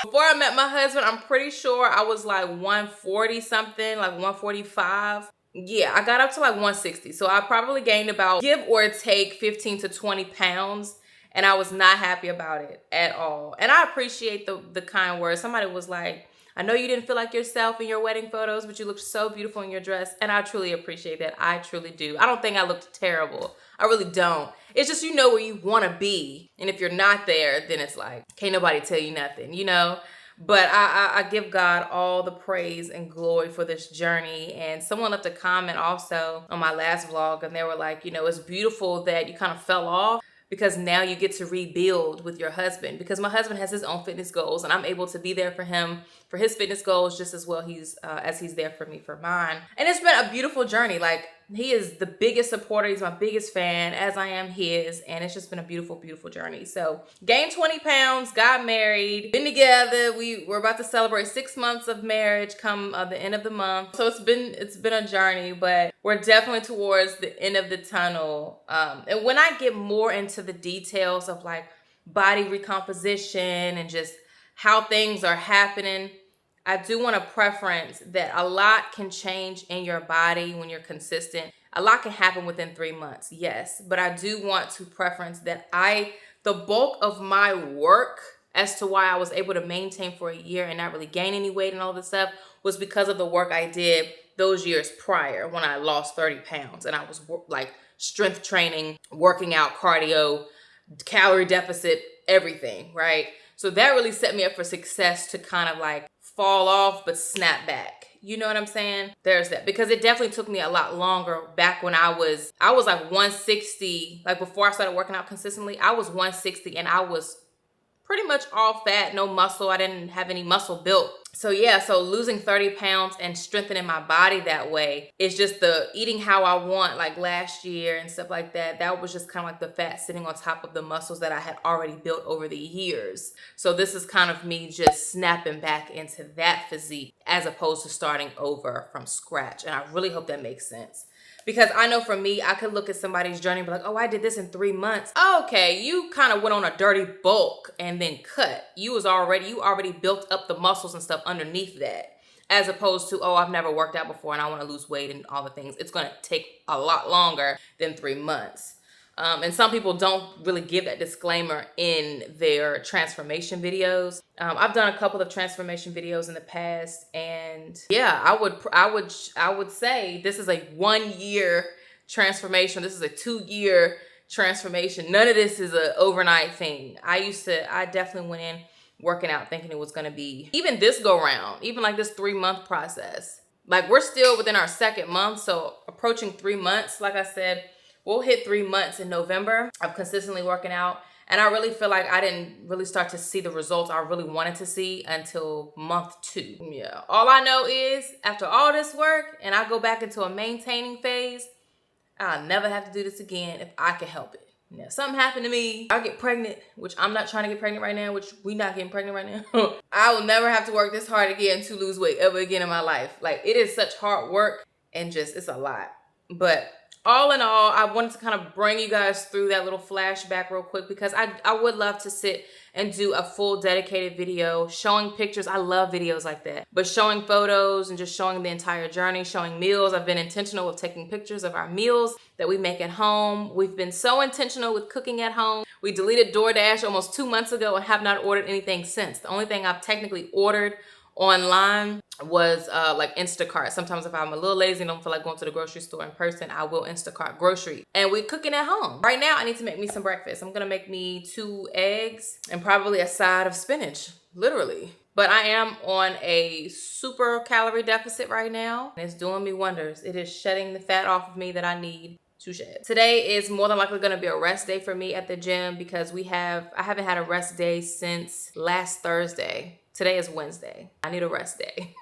Before I met my husband, I'm pretty sure I was like 140 something, like 145. Yeah, I got up to like 160. So I probably gained about, give or take, 15 to 20 pounds. And I was not happy about it at all. And I appreciate the kind words. Somebody was like, I know you didn't feel like yourself in your wedding photos, but you looked so beautiful in your dress. And I truly appreciate that. I truly do. I don't think I looked terrible. I really don't. It's just, you know where you want to be. And if you're not there, then it's like, can't nobody tell you nothing, you know? But I give God all the praise and glory for this journey. And someone left a comment also on my last vlog, and they were like, you know, it's beautiful that you kind of fell off, because now you get to rebuild with your husband, because my husband has his own fitness goals and I'm able to be there for him for his fitness goals just as well as he's there for me for mine. And it's been a beautiful journey. Like, he is the biggest supporter. He's my biggest fan, as I am his. And it's just been a beautiful, beautiful journey. So gained 20 pounds, got married, been together. We're about to celebrate 6 months of marriage come the end of the month. So it's been a journey, but we're definitely towards the end of the tunnel. And when I get more into the details of like body recomposition and just how things are happening, I do want to preference that a lot can change in your body when you're consistent. A lot can happen within 3 months, yes. But I do want to preference that the bulk of my work as to why I was able to maintain for a year and not really gain any weight and all this stuff was because of the work I did those years prior when I lost 30 pounds and I was like strength training, working out, cardio, calorie deficit, everything, right? So that really set me up for success to kind of like fall off but snap back. You know what I'm saying? There's that. Because it definitely took me a lot longer back when I was like 160. Like before I started working out consistently, I was 160 and I was pretty much all fat, no muscle. I didn't have any muscle built. So yeah, so losing 30 pounds and strengthening my body that way is just the eating how I want, like last year and stuff like that. That was just kind of like the fat sitting on top of the muscles that I had already built over the years. So this is kind of me just snapping back into that physique as opposed to starting over from scratch. And I really hope that makes sense. Because I know for me, I could look at somebody's journey and be like, oh, I did this in 3 months. Okay, you kind of went on a dirty bulk and then cut. You already built up the muscles and stuff underneath that. As opposed to, oh, I've never worked out before and I want to lose weight and all the things. It's going to take a lot longer than 3 months. And some people don't really give that disclaimer in their transformation videos. I've done a couple of transformation videos in the past, and yeah, I would say this is a 1 year transformation. This is a 2 year transformation. None of this is an overnight thing. I definitely went in working out thinking it was going to be, even this go round, even like this 3 month process. Like we're still within our 2nd month, so approaching 3 months, like I said, we'll hit 3 months in November of consistently working out. And I really feel like I didn't really start to see the results I really wanted to see until month 2. Yeah. All I know is after all this work and I go back into a maintaining phase, I'll never have to do this again if I can help it. Now, something happened to me, I get pregnant, which I'm not trying to get pregnant right now, which we not getting pregnant right now. I will never have to work this hard again to lose weight ever again in my life. Like it is such hard work and just, it's a lot. But all in all, I wanted to kind of bring you guys through that little flashback real quick because I would love to sit and do a full dedicated video showing pictures. I love videos like that. But showing photos and just showing the entire journey, showing meals. I've been intentional with taking pictures of our meals that we make at home. We've been so intentional with cooking at home. We deleted DoorDash almost 2 months ago and have not ordered anything since. The only thing I've technically ordered online was like Instacart. Sometimes if I'm a little lazy and don't feel like going to the grocery store in person, I will Instacart groceries. And we're cooking at home. Right now, I need to make me some breakfast. I'm gonna make me 2 eggs and probably a side of spinach, literally. But I am on a super calorie deficit right now, and it's doing me wonders. It is shedding the fat off of me that I need to shed. Today is more than likely gonna be a rest day for me at the gym because I haven't had a rest day since last Thursday. Today is Wednesday. I need a rest day.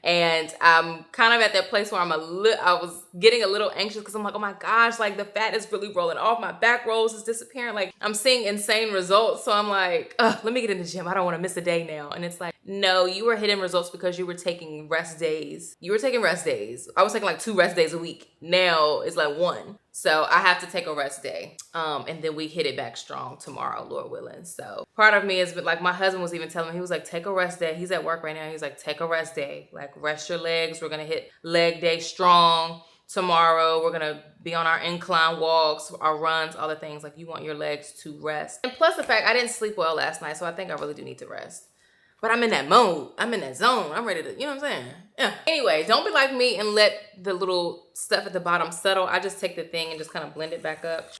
And I'm kind of at that place where I was getting a little anxious because I'm like, oh my gosh, like the fat is really rolling off. My back rolls is disappearing. Like I'm seeing insane results. So I'm like, let me get in the gym. I don't want to miss a day now. And it's like, no, you were hitting results because you were taking rest days. I was taking like 2 rest days a week. Now it's like 1. So I have to take a rest day. And then we hit it back strong tomorrow, Lord willing. So part of me has been like, my husband was even telling me, he was like, take a rest day. He's at work right now. He's like, take a rest day. Like rest your legs. We're going to hit leg day strong tomorrow. We're going to be on our incline walks, our runs, all the things. Like you want your legs to rest. And plus the fact I didn't sleep well last night. So I think I really do need to rest. But I'm in that mode. I'm in that zone. I'm ready to, you know what I'm saying? Yeah. Anyway, don't be like me and let the little stuff at the bottom settle. I just take the thing and just kind of blend it back up.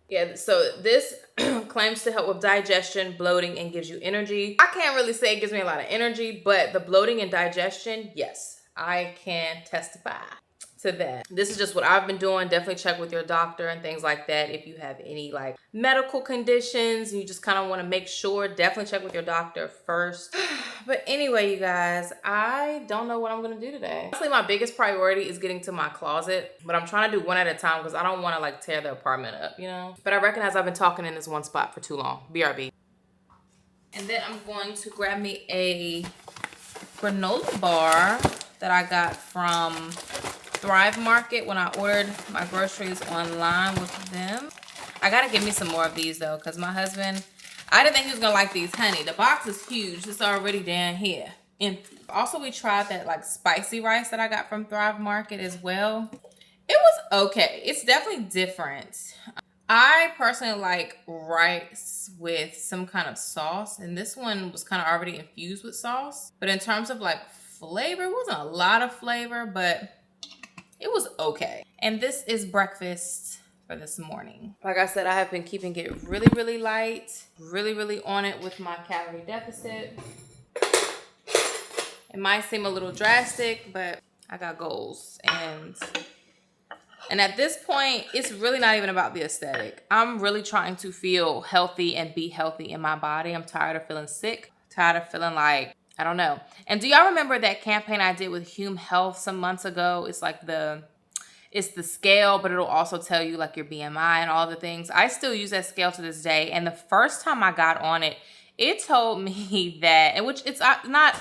Yeah, so this claims to help with digestion, bloating, and gives you energy. I can't really say it gives me a lot of energy, but the bloating and digestion, yes, I can testify to that. This is just what I've been doing. Definitely check with your doctor and things like that. If you have any like medical conditions and you just kind of want to make sure, definitely check with your doctor first. But anyway, you guys, I don't know what I'm going to do today. Honestly, my biggest priority is getting to my closet, but I'm trying to do one at a time because I don't want to like tear the apartment up, you know? But I recognize I've been talking in this one spot for too long. BRB. And then I'm going to grab me a granola bar that I got from Thrive Market when I ordered my groceries online with them. I gotta give me some more of these though, because my husband, I didn't think he was gonna like these, honey. The box is huge. It's already down here, empty. Also, we tried that like spicy rice that I got from Thrive Market as well. It was okay. It's definitely different. I personally like rice with some kind of sauce, and this one was kind of already infused with sauce. But in terms of like flavor, it wasn't a lot of flavor, but It was okay. And this is breakfast for this morning. Like I said, I have been keeping it really, really light, really, really on it with my calorie deficit. It might seem a little drastic, but I got goals. And at this point, it's really not even about the aesthetic. I'm really trying to feel healthy and be healthy in my body. I'm tired of feeling sick, tired of feeling like, I don't know. And do y'all remember that campaign I did with Hume Health some months ago? It's like it's the scale, but it'll also tell you like your BMI and all the things. I still use that scale to this day. And the first time I got on it, it told me that, and which it's not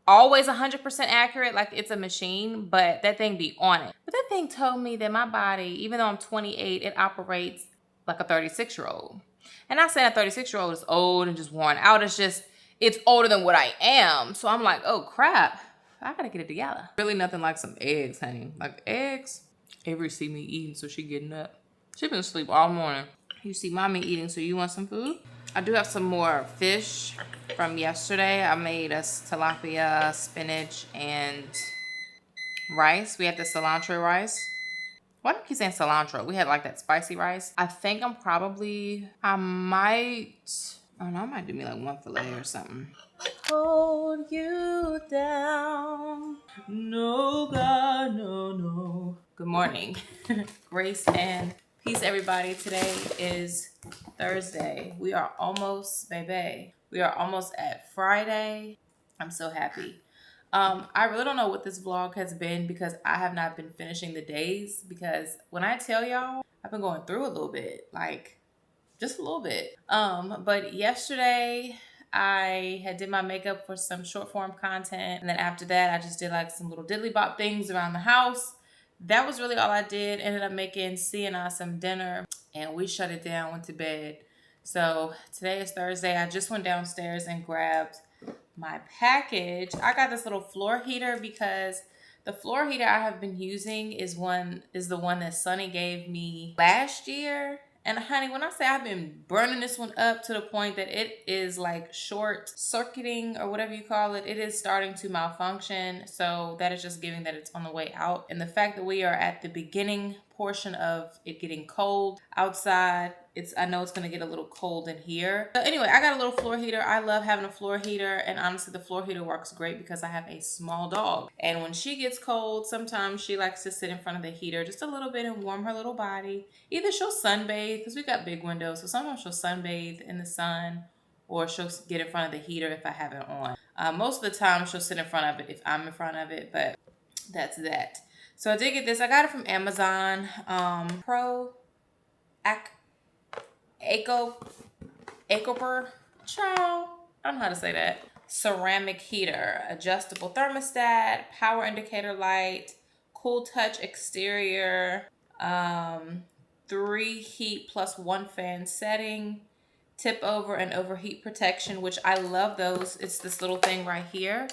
always 100% accurate, like it's a machine, but that thing be on it. But that thing told me that my body, even though I'm 28, it operates like a 36-year-old. And not saying a 36-year-old is old and just worn out. It's just, it's older than what I am. So I'm like, oh crap, I gotta get it together. Really nothing like some eggs, honey. Like eggs. Avery see me eating, so she getting up. She been asleep all morning. You see mommy eating, so you want some food? I do have some more fish from yesterday. I made us tilapia, spinach, and rice. We had the cilantro rice. Why do I keep saying cilantro? We had like that spicy rice. I think I might do me like one fillet or something. Hold you down. No, God, no. Good morning. Grace and peace, everybody. Today is Thursday. We are almost at Friday. I'm so happy. I really don't know what this vlog has been because I have not been finishing the days, because when I tell y'all, I've been going through a little bit, like just a little bit. But yesterday I had did my makeup for some short form content, and then after that I just did like some little diddly bop things around the house. That was really all I did. Ended up making C and I some dinner, and we shut it down, went to bed. So today is Thursday. I just went downstairs and grabbed my package. I got this little floor heater because the floor heater I have been using is the one that Sunny gave me last year. And honey, when I say I've been burning this one up to the point that it is like short circuiting or whatever you call it, it is starting to malfunction. So that is just giving that it's on the way out. And the fact that we are at the beginning portion of it getting cold outside, I know it's gonna get a little cold in here. So anyway, I got a little floor heater. I love having a floor heater, and honestly the floor heater works great because I have a small dog. And when she gets cold, sometimes she likes to sit in front of the heater just a little bit and warm her little body. Either she'll sunbathe, because we got big windows, so sometimes she'll sunbathe in the sun, or she'll get in front of the heater if I have it on. Most of the time she'll sit in front of it if I'm in front of it, but that's that. So I did get this. I got it from Amazon. Ecoper, child, I don't know how to say that. Ceramic heater, adjustable thermostat, power indicator light, cool touch exterior, 3 heat plus 1 fan setting, tip over and overheat protection, which I love those. It's this little thing right here.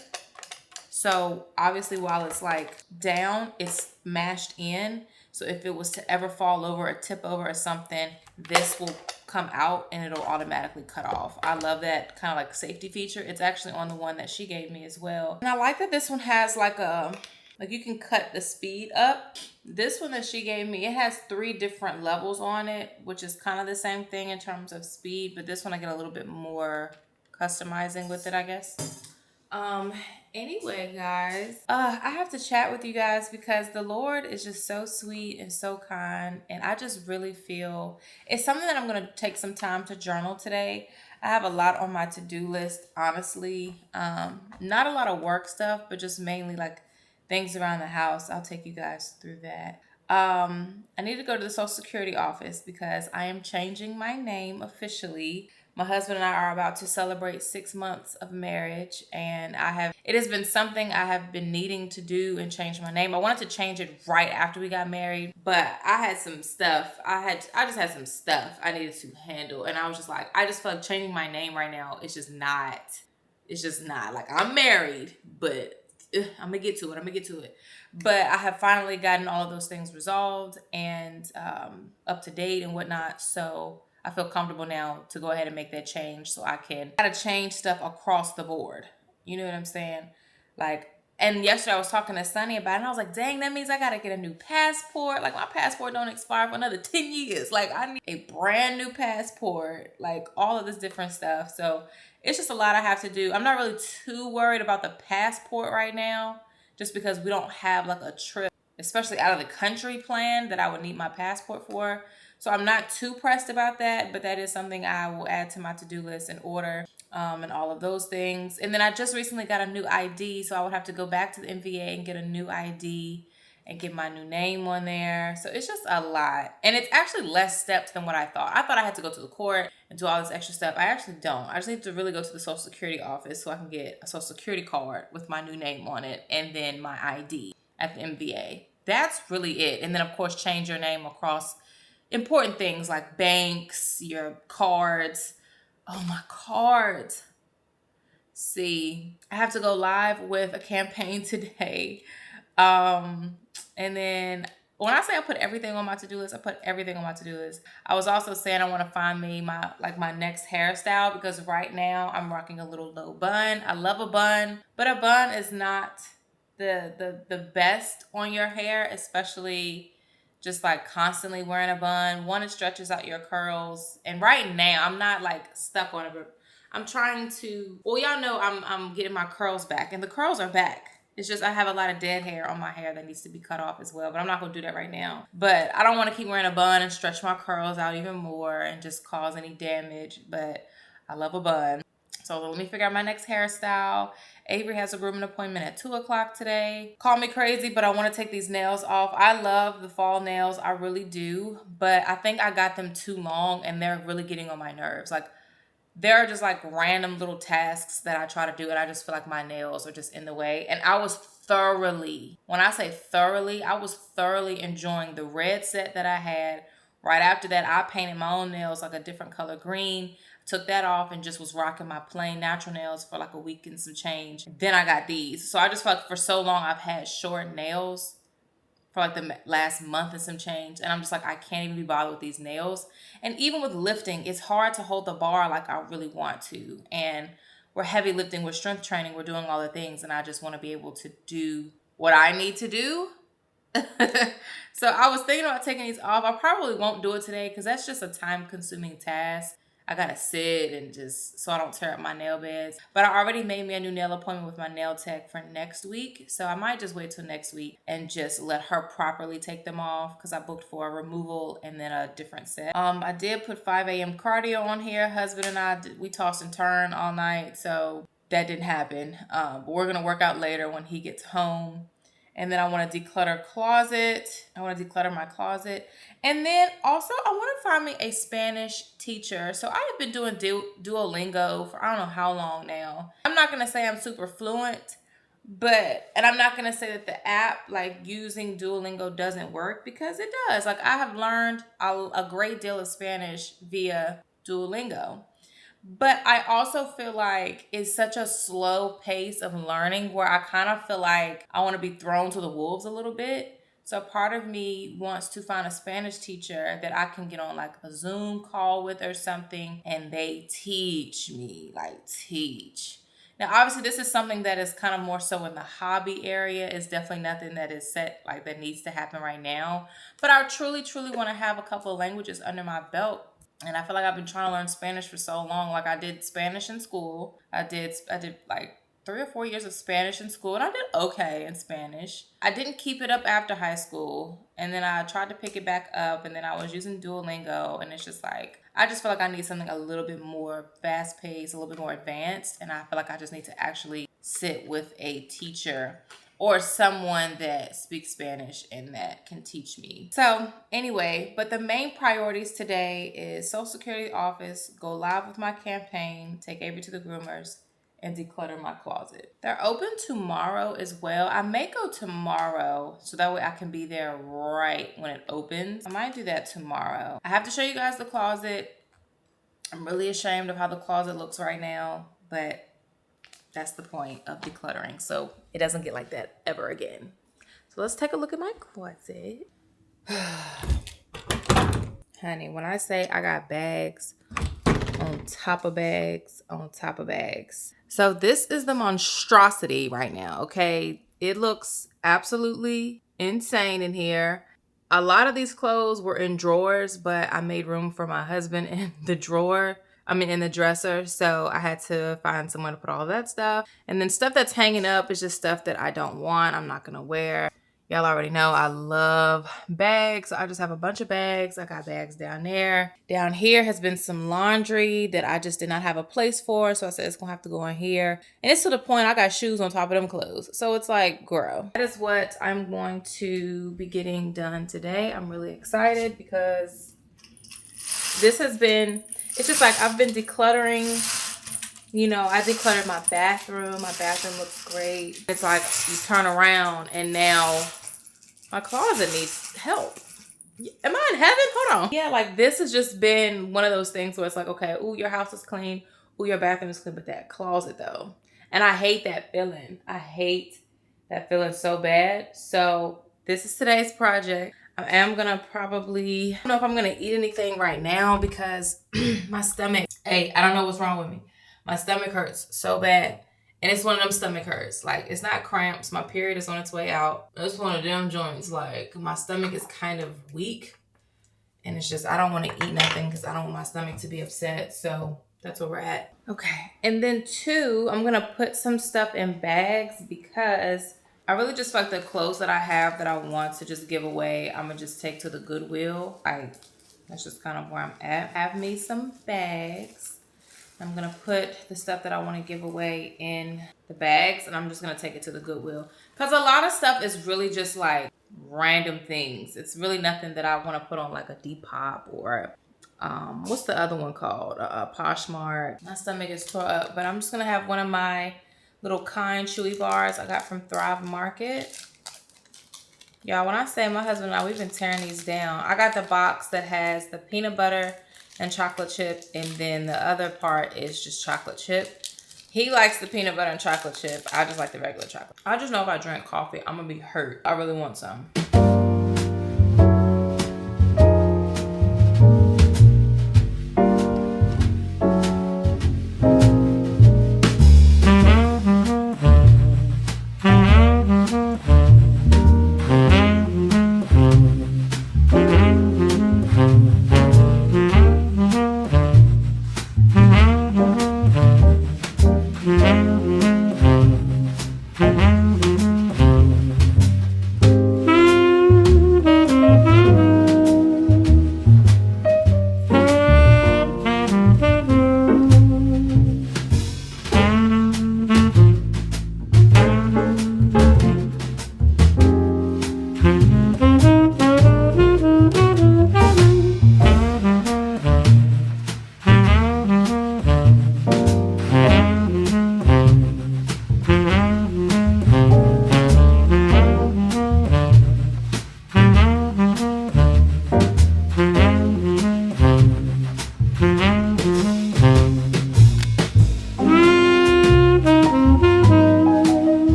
So obviously while it's like down, it's mashed in. So if it was to ever fall over or tip over or something, this will come out and it'll automatically cut off. I love that kind of like safety feature. It's actually on the one that she gave me as well. And I like that this one has like you can cut the speed up. This one that she gave me, it has 3 different levels on it, which is kind of the same thing in terms of speed, but this one I get a little bit more customizing with it, I guess. Anyway, guys, I have to chat with you guys because the Lord is just so sweet and so kind. And I just really feel it's something that I'm going to take some time to journal today. I have a lot on my to-do list, honestly. Not a lot of work stuff, but just mainly like things around the house. I'll take you guys through that. I need to go to the Social Security office because I am changing my name officially. My husband and I are about to celebrate 6 months of marriage, and it has been something I have been needing to do and change my name. I wanted to change it right after we got married, but I had some stuff. I just had some stuff I needed to handle, and I was just like, I just feel like changing my name right now. It's just not like I'm married, but I'm gonna get to it. But I have finally gotten all of those things resolved and up to date and whatnot. So I feel comfortable now to go ahead and make that change so I can kind of change stuff across the board. You know what I'm saying? Like And yesterday I was talking to Sunny about it, and I was like, dang, that means I gotta get a new passport. Like, my passport don't expire for another 10 years. Like, I need a brand new passport, like all of this different stuff. So it's just a lot I have to do. I'm not really too worried about the passport right now, just because we don't have like a trip, especially out of the country plan, that I would need my passport for. So I'm not too pressed about that, but that is something I will add to my to-do list in order, and all of those things. And then I just recently got a new ID, so I would have to go back to the MVA and get a new ID and get my new name on there. So it's just a lot. And it's actually less steps than what I thought. I thought I had to go to the court and do all this extra stuff. I actually don't. I just need to really go to the Social Security office so I can get a Social Security card with my new name on it and then my ID at the MVA. That's really it. And then, of course, change your name across important things like banks, your cards. Oh, my cards. See, I have to go live with a campaign today. And then when I say I put everything on my to-do list, I put everything on my to-do list. I was also saying I want to find me my next hairstyle, because right now I'm rocking a little low bun. I love a bun, but a bun is not the best on your hair, especially just like constantly wearing a bun. One, it stretches out your curls. And right now I'm not like stuck on it, but I'm trying to, well, y'all know I'm getting my curls back, and the curls are back. It's just I have a lot of dead hair on my hair that needs to be cut off as well, but I'm not going to do that right now. But I don't want to keep wearing a bun and stretch my curls out even more and just cause any damage, but I love a bun. So let me figure out my next hairstyle. Avery has a grooming appointment at 2 o'clock today. Call me crazy, but I want to take these nails off. I love the fall nails. I really do. But I think I got them too long, and they're really getting on my nerves. Like, there are just like random little tasks that I try to do, and I just feel like my nails are just in the way. And I was thoroughly, when I say thoroughly, I was thoroughly enjoying the red set that I had. Right after that, I painted my own nails like a different color green. Took that off and just was rocking my plain natural nails for like a week and some change. Then I got these. So I just felt like for so long I've had short nails for like the last month and some change. And I'm just like, I can't even be bothered with these nails. And even with lifting, it's hard to hold the bar like I really want to. And we're heavy lifting, we're strength training, we're doing all the things. And I just want to be able to do what I need to do. So I was thinking about taking these off. I probably won't do it today because that's just a time-consuming task. I gotta sit and just so I don't tear up my nail beds. But I already made me a new nail appointment with my nail tech for next week. So I might just wait till next week and just let her properly take them off, because I booked for a removal and then a different set. I did put 5 a.m. cardio on here. Husband and I, we tossed and turned all night. So that didn't happen. But we're gonna work out later when he gets home. And then I want to declutter closet. I want to declutter my closet. And then also I want to find me a Spanish teacher. So I have been doing Duolingo for I don't know how long now. I'm not going to say I'm super fluent, and I'm not going to say that the app, like using Duolingo, doesn't work, because it does. Like, I have learned a great deal of Spanish via Duolingo. But I also feel like it's such a slow pace of learning where I kind of feel like I want to be thrown to the wolves a little bit. So part of me wants to find a Spanish teacher that I can get on like a Zoom call with or something, and they teach me, Now, obviously, this is something that is kind of more so in the hobby area. It's definitely nothing that is set, like that needs to happen right now. But I truly, truly want to have a couple of languages under my belt. And I feel like I've been trying to learn Spanish for so long. Like, I did Spanish in school. I did like 3 or 4 years of Spanish in school, and I did okay in Spanish. I didn't keep it up after high school, and then I tried to pick it back up, and then I was using Duolingo, and it's just like, I just feel like I need something a little bit more fast-paced, a little bit more advanced, and I feel like I just need to actually sit with a teacher or someone that speaks Spanish and that can teach me. So anyway, but the main priorities today is Social Security office, go live with my campaign, take Avery to the groomers, and declutter my closet. They're open tomorrow as well. I may go tomorrow so that way I can be there right when it opens. I might do that tomorrow. I have to show you guys the closet. I'm really ashamed of how the closet looks right now, but that's the point of decluttering, so it doesn't get like that ever again. So let's take a look at my closet. Honey, when I say I got bags on top of bags on top of bags. So this is the monstrosity right now, okay? It looks absolutely insane in here. A lot of these clothes were in drawers, but I made room for my husband in the drawer. In the dresser. So I had to find somewhere to put all that stuff. And then stuff that's hanging up is just stuff that I don't want. I'm not going to wear. Y'all already know I love bags. So I just have a bunch of bags. I got bags down there. Down here has been some laundry that I just did not have a place for. So I said it's going to have to go in here. And it's to the point I got shoes on top of them clothes. So it's like, grow. That is what I'm going to be getting done today. I'm really excited because this has been... It's just like I've been decluttering. You know, I decluttered my bathroom. My bathroom looks great. It's like you turn around and now my closet needs help. Am I in heaven? Hold on. Yeah, like this has just been one of those things where it's like, okay, ooh, your house is clean. Ooh, your bathroom is clean. But that closet though. And I hate that feeling. I hate that feeling so bad. So this is today's project. I am gonna probably, I don't know if I'm gonna eat anything right now because my stomach, hey, I don't know what's wrong with me. My stomach hurts so bad. And it's one of them stomach hurts. Like, it's not cramps. My period is on its way out. It's one of them joints. Like, my stomach is kind of weak. And it's just, I don't want to eat nothing because I don't want my stomach to be upset. So that's where we're at. Okay. And then 2, I'm gonna put some stuff in bags because I really just feel like the clothes that I have that I want to just give away, I'm going to just take to the Goodwill. That's just kind of where I'm at. Have me some bags. I'm going to put the stuff that I want to give away in the bags, and I'm just going to take it to the Goodwill. Because a lot of stuff is really just like random things. It's really nothing that I want to put on like a Depop or what's the other one called? Poshmark. My stomach is tore up, but I'm just going to have one of my little Kind chewy bars I got from Thrive Market. Y'all, when I say my husband and I, we've been tearing these down. I got the box that has the peanut butter and chocolate chip, and then the other part is just chocolate chip. He likes the peanut butter and chocolate chip. I just like the regular chocolate. I just know if I drink coffee, I'm gonna be hurt. I really want some.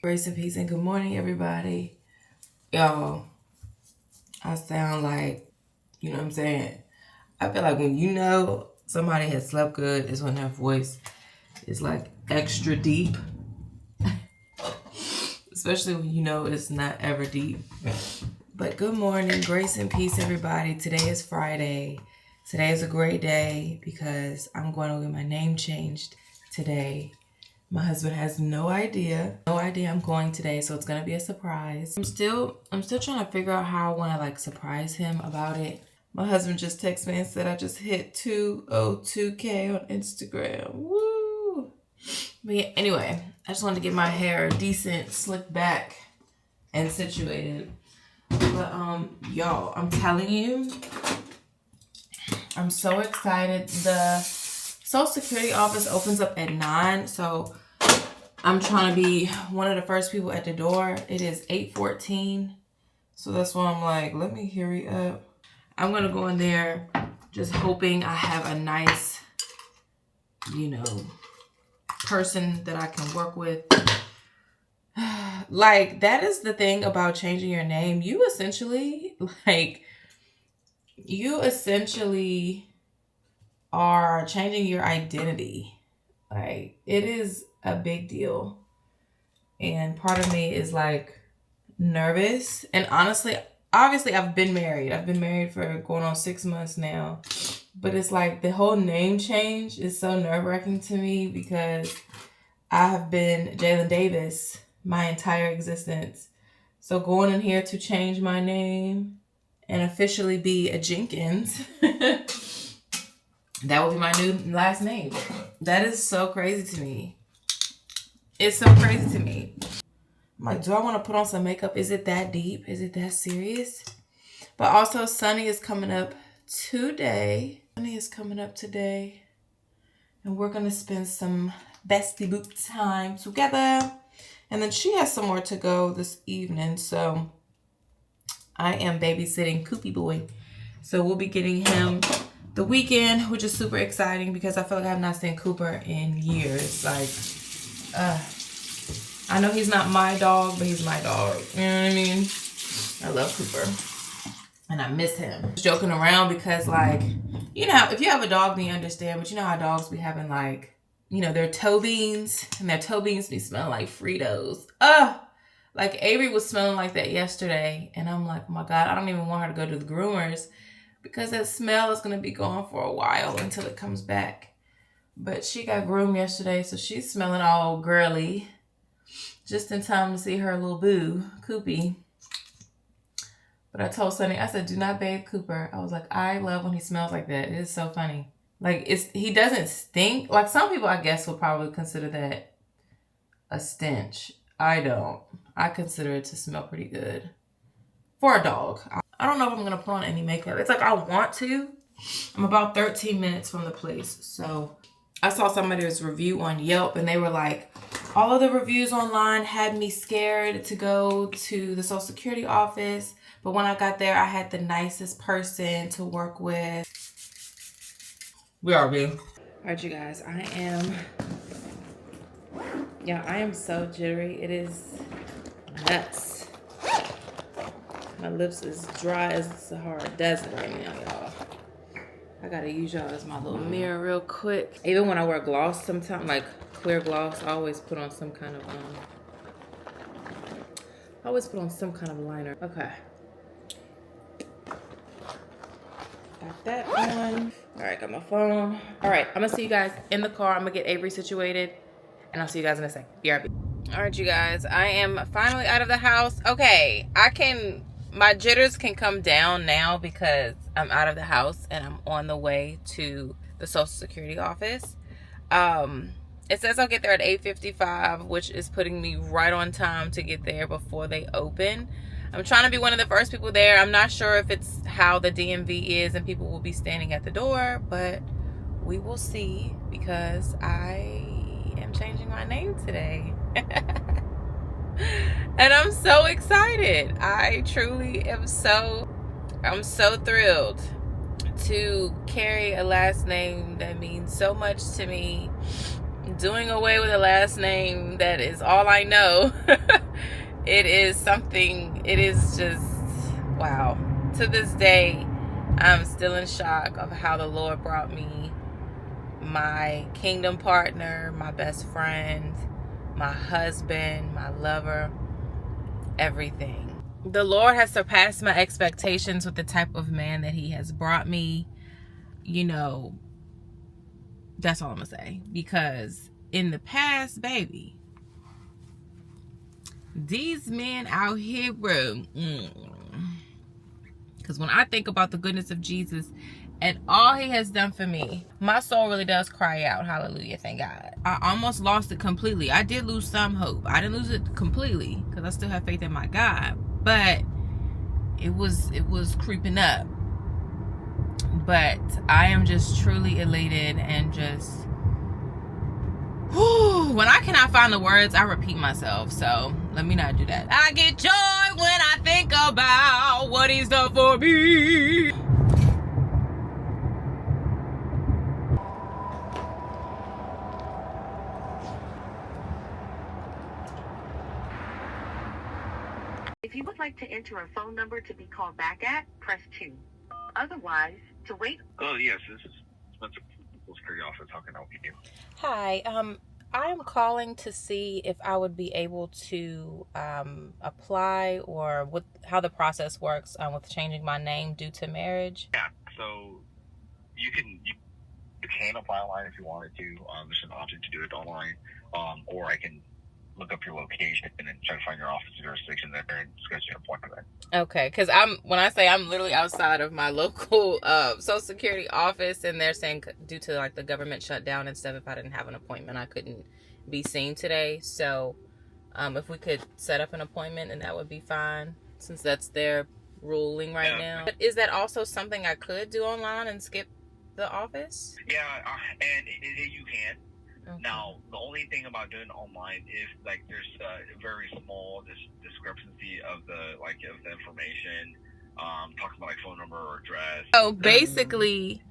Grace and peace and good morning, everybody. Y'all, I sound like, you know what I'm saying? I feel like when you know somebody has slept good is when their voice is like extra deep. Especially when you know it's not ever deep. But good morning, grace and peace, everybody. Today is Friday. Today is a great day because I'm going to get my name changed today. My husband has no idea I'm going today, so it's gonna be a surprise. I'm still trying to figure out how I want to like surprise him about it. My husband just texted me and said I just hit 202K on Instagram. Woo! But yeah, anyway, I just wanted to get my hair decent, slicked back, and situated. But y'all, I'm telling you, I'm so excited. The Social Security office opens up at 9, so I'm trying to be one of the first people at the door. It is 8:14. So that's why I'm like, let me hurry up. I'm going to go in there just hoping I have a nice, you know, person that I can work with. Like, that is the thing about changing your name. You essentially are changing your identity. Like, it is a big deal. And part of me is like nervous. And honestly, obviously I've been married. I've been married for going on 6 months now. But it's like the whole name change is so nerve-wracking to me because I have been Jalen Davis my entire existence. So going in here to change my name and officially be a Jenkins, that will be my new last name. That is so crazy to me. It's so crazy to me. I'm like, do I want to put on some makeup? Is it that deep? Is it that serious? But also, Sunny is coming up today. And we're going to spend some bestie boop time together. And then she has somewhere to go this evening. So I am babysitting Koopy Boy. So we'll be getting him the weekend, which is super exciting because I feel like I have not seen Cooper in years. Like, I know he's not my dog, but he's my dog. You know what I mean? I love Cooper. And I miss him. Joking around because, like, you know, if you have a dog, then you understand. But you know how dogs be having, like, you know, their toe beans. And their toe beans be smelling like Fritos. Like, Avery was smelling like that yesterday. And I'm like, oh my God, I don't even want her to go to the groomers. Because that smell is going to be gone for a while until it comes back. But she got groomed yesterday, so she's smelling all girly. Just in time to see her little boo, Koopy. But I told Sunny, I said, do not bathe Cooper. I was like, I love when he smells like that. It is so funny. Like, he doesn't stink. Like, some people, I guess, would probably consider that a stench. I don't. I consider it to smell pretty good. For a dog. I don't know if I'm going to put on any makeup. It's like I want to. I'm about 13 minutes from the place. So I saw somebody's review on Yelp and they were like, all of the reviews online had me scared to go to the Social Security office. But when I got there, I had the nicest person to work with. We are being. All right, you guys. I am so jittery. It is nuts. My lips is dry as the Sahara Desert right now, y'all. I gotta use y'all as my little mirror real quick. Even when I wear gloss sometimes, like clear gloss, I always put on some kind of liner. Okay. Got that on. All right, got my phone. All right, I'm gonna see you guys in the car. I'm gonna get Avery situated, and I'll see you guys in a second. BRB. All right, you guys, I am finally out of the house. Okay, my jitters can come down now because I'm out of the house and I'm on the way to the Social Security office. It says I'll get there at 8:55, which is putting me right on time to get there before they open. I'm trying to be one of the first people there. I'm not sure if it's how the DMV is and people will be standing at the door, but we will see because I am changing my name today. And I'm so excited. I truly am I'm so thrilled to carry a last name that means so much to me. Doing away with a last name that is all I know. It is just, wow. To this day, I'm still in shock of how the Lord brought me my kingdom partner, my best friend, my husband, my lover, everything. The Lord has surpassed my expectations with the type of man that he has brought me. You know, that's all I'm gonna say. Because in the past, baby, these men out here, bro. Because when I think about the goodness of Jesus and all he has done for me, my soul really does cry out, hallelujah, thank God. I almost lost it completely. I did lose some hope. I didn't lose it completely because I still have faith in my God. But it was creeping up. But I am just truly elated and just When I cannot find the words, I repeat myself. So let me not do that. I get joy when I think about what he's done for me. If you would like to enter a phone number to be called back at, press 2. Otherwise, to wait. Oh, yes, this is Spencer from the Security Office. How can I help you? Hi, I am calling to see if I would be able to apply or how the process works with changing my name due to marriage. Yeah, so you can apply online if you wanted to. There's an option to do it online, or I can look up your location and then try to find your office jurisdiction there and schedule an appointment. Okay, because when I say I'm literally outside of my local Social Security office, and they're saying due to like the government shutdown and stuff, if I didn't have an appointment, I couldn't be seen today. So if we could set up an appointment, and that would be fine, since that's their ruling right now. But is that also something I could do online and skip the office? Yeah, and you can. Okay. Now, the only thing about doing it online is like there's a very small discrepancy of the information, talking about like phone number or address. So basically,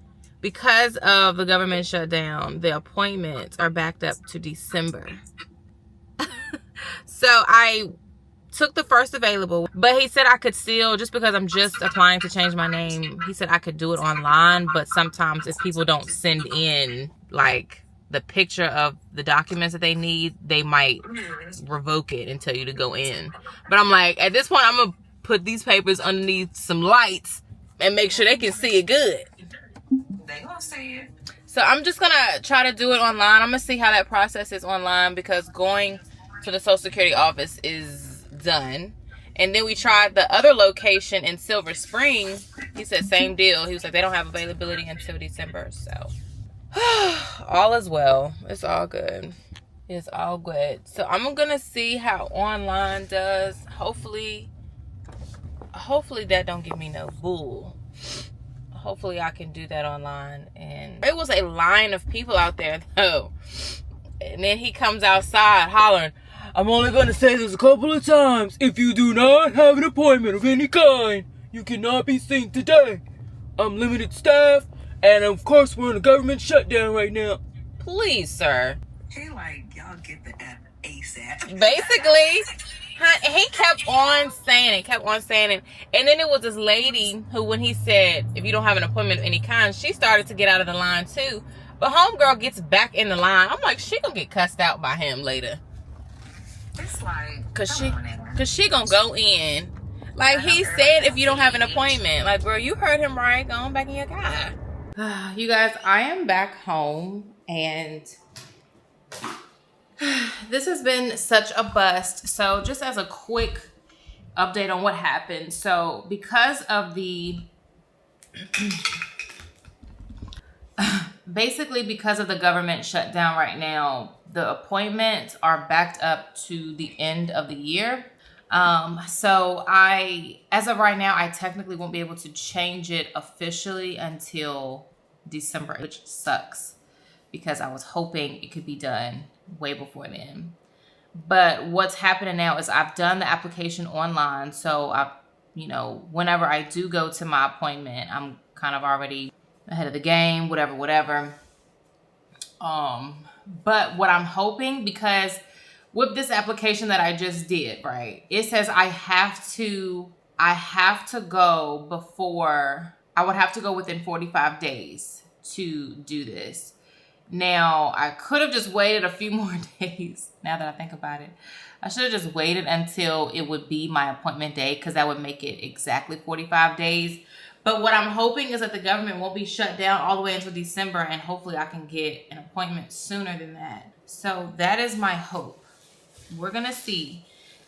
because of the government shutdown, the appointments are backed up to December. So I took the first available, but he said I could still, just because I'm just applying to change my name, he said I could do it online, but sometimes if people don't send in like the picture of the documents that they need, they might revoke it and tell you to go in. But I'm like, at this point, I'm gonna put these papers underneath some lights and make sure they can see it good. They gonna see it. So I'm just gonna try to do it online. I'm gonna see how that process is online, because going to the Social Security office is done. And then we tried the other location in Silver Spring. He said same deal. He was like, they don't have availability until December. So all is well. It's all good. It's all good. So I'm gonna see how online does. Hopefully that don't give me no bull. Hopefully I can do that online. And it was a line of people out there though. And then he comes outside hollering, I'm only gonna say this a couple of times. If you do not have an appointment of any kind, you cannot be seen today. I'm limited staff. And of course, we're in a government shutdown right now. Please, sir. He like, y'all get the F ASAP. Basically, he kept on saying it. And then it was this lady who, when he said, if you don't have an appointment of any kind, she started to get out of the line too. But homegirl gets back in the line. I'm like, she gonna get cussed out by him later. It's like, Cause she gonna go in. Like he said, if you don't have an appointment. Like, girl, you heard him right. Go on back in your car. You guys, I am back home, and this has been such a bust. So just as a quick update on what happened. So because of basically because of the government shutdown right now, the appointments are backed up to the end of the year. So as of right now, I technically won't be able to change it officially until December, which sucks because I was hoping it could be done way before then. But what's happening now is I've done the application online. So whenever I do go to my appointment, I'm kind of already ahead of the game, whatever. But what I'm hoping, because with this application that I just did, right, it says I would have to go within 45 days to do this. Now, I could have just waited a few more days. Now that I think about it, I should have just waited until it would be my appointment day, because that would make it exactly 45 days. But what I'm hoping is that the government won't be shut down all the way until December, and hopefully I can get an appointment sooner than that. So that is my hope. We're going to see.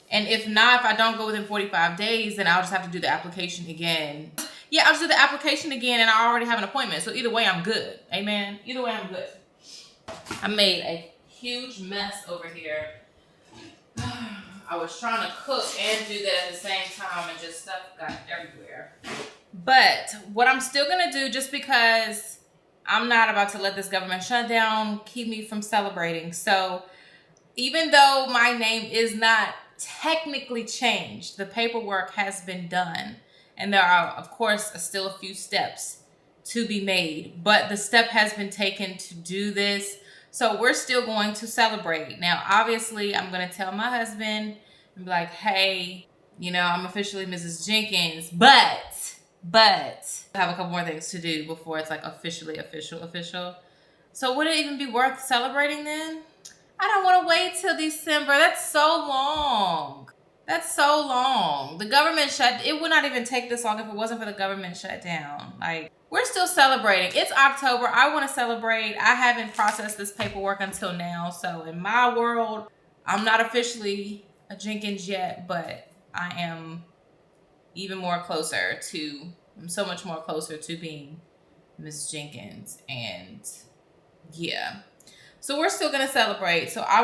And if not, if I don't go within 45 days, then I'll just have to do the application again. Yeah, I'll just do the application again, and I already have an appointment. So either way, I'm good. Amen. Either way, I'm good. I made a huge mess over here. I was trying to cook and do that at the same time, and just stuff got everywhere. But what I'm still going to do, just because I'm not about to let this government shutdown keep me from celebrating. So even though my name is not technically changed, the paperwork has been done. And there are, of course, still a few steps to be made. But the step has been taken to do this. So we're still going to celebrate. Now, obviously, I'm going to tell my husband and be like, hey, you know, I'm officially Mrs. Jenkins. But I have a couple more things to do before it's like officially official. So would it even be worth celebrating then? I don't want to wait till December. That's so long. The government it would not even take this long if it wasn't for the government shutdown. Like, we're still celebrating. It's October. I want to celebrate. I haven't processed this paperwork until now. So in my world, I'm not officially a Jenkins yet, but I am I'm so much more closer to being Miss Jenkins. And yeah. So we're still going to celebrate. So I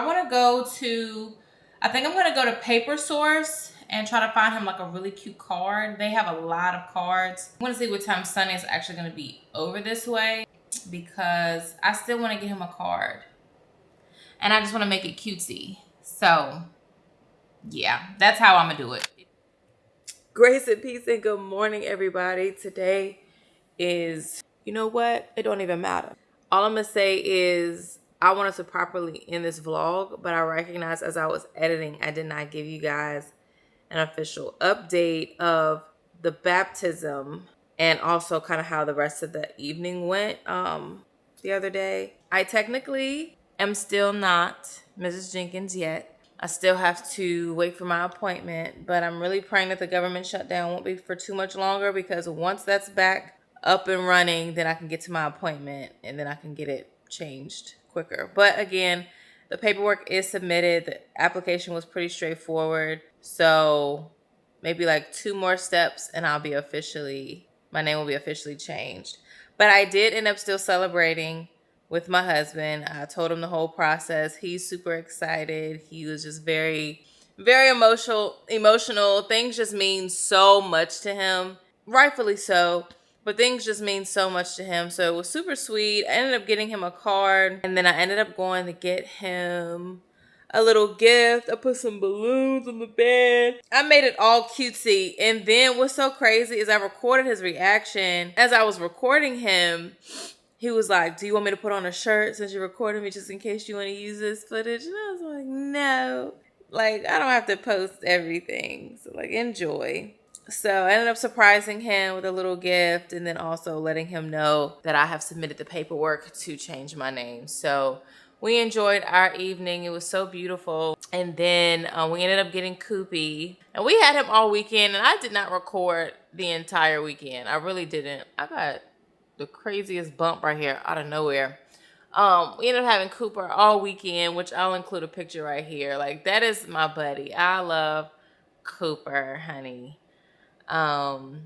think I'm going to go to Paper Source and try to find him like a really cute card. They have a lot of cards. I want to see what time Sunny is actually going to be over this way, because I still want to get him a card. And I just want to make it cutesy. So yeah, that's how I'm going to do it. Grace and peace and good morning, everybody. Today is, you know what? It don't even matter. All I'm going to say is I wanted to properly end this vlog, but I recognized as I was editing, I did not give you guys an official update of the baptism and also kind of how the rest of the evening went the other day. I technically am still not Mrs. Jenkins yet. I still have to wait for my appointment, but I'm really praying that the government shutdown won't be for too much longer, because once that's back up and running, then I can get to my appointment and then I can get it changed quicker. But again, the paperwork is submitted. The application was pretty straightforward. So maybe like 2 more steps and my name will be officially changed. But I did end up still celebrating with my husband. I told him the whole process. He's super excited. He was just very, very emotional. Things just mean so much to him. Rightfully so. But things just mean so much to him. So it was super sweet. I ended up getting him a card. And then I ended up going to get him a little gift. I put some balloons on the bed. I made it all cutesy. And then what's so crazy is I recorded his reaction. As I was recording him, he was like, do you want me to put on a shirt since you're recording me just in case you want to use this footage? And I was like, no. Like, I don't have to post everything. So, like, enjoy. So I ended up surprising him with a little gift and then also letting him know that I have submitted the paperwork to change my name. So we enjoyed our evening. It was so beautiful. And then we ended up getting Koopy. And we had him all weekend. And I did not record the entire weekend. I really didn't. I got the craziest bump right here out of nowhere. We ended up having Cooper all weekend, which I'll include a picture right here. Like, that is my buddy. I love Cooper, honey. And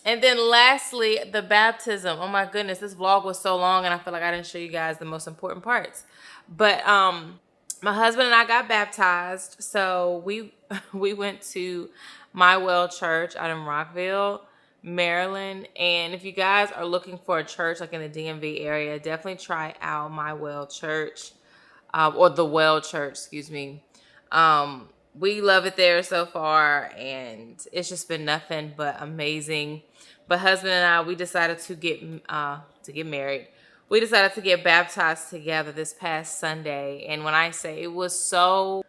then lastly, the baptism. Oh my goodness, this vlog was so long and I feel like I didn't show you guys the most important parts. But my husband and I got baptized. So we went to My Well Church out in Rockville, Maryland. And if you guys are looking for a church like in the DMV area, definitely try out My Well Church, or the Well Church, excuse me. We love it there so far, and it's just been nothing but amazing. But husband and I, we decided to get married. We decided to get baptized together this past Sunday. And when I say it was so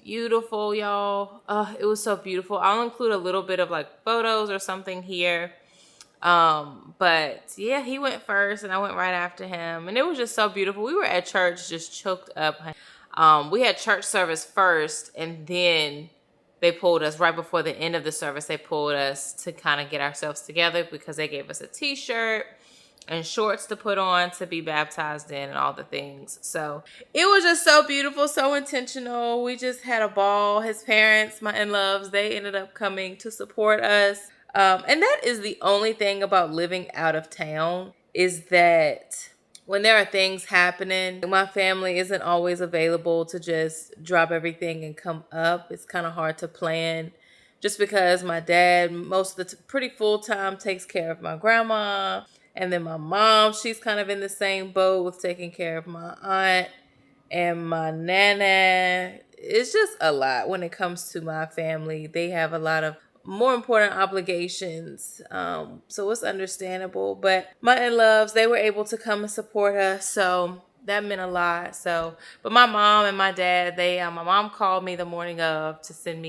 beautiful, y'all, it was so beautiful. I'll include a little bit of like photos or something here. But yeah, he went first and I went right after him. And it was just so beautiful. We were at church just choked up. We had church service first, and then they pulled us right before the end of the service. They pulled us to kind of get ourselves together because they gave us a t-shirt and shorts to put on to be baptized in and all the things. So it was just so beautiful, so intentional. We just had a ball. His parents, my in-laws, they ended up coming to support us. And that is the only thing about living out of town, is that when there are things happening, my family isn't always available to just drop everything and come up. It's kind of hard to plan just because my dad, most of the pretty full time, takes care of my grandma And then my mom, she's kind of in the same boat with taking care of my aunt and my nana. It's just a lot when it comes to my family. They have a lot of more important obligations. So it's understandable. But my in-laws, they were able to come and support us. So that meant a lot. So, but my mom and my dad, my mom called me the morning of to send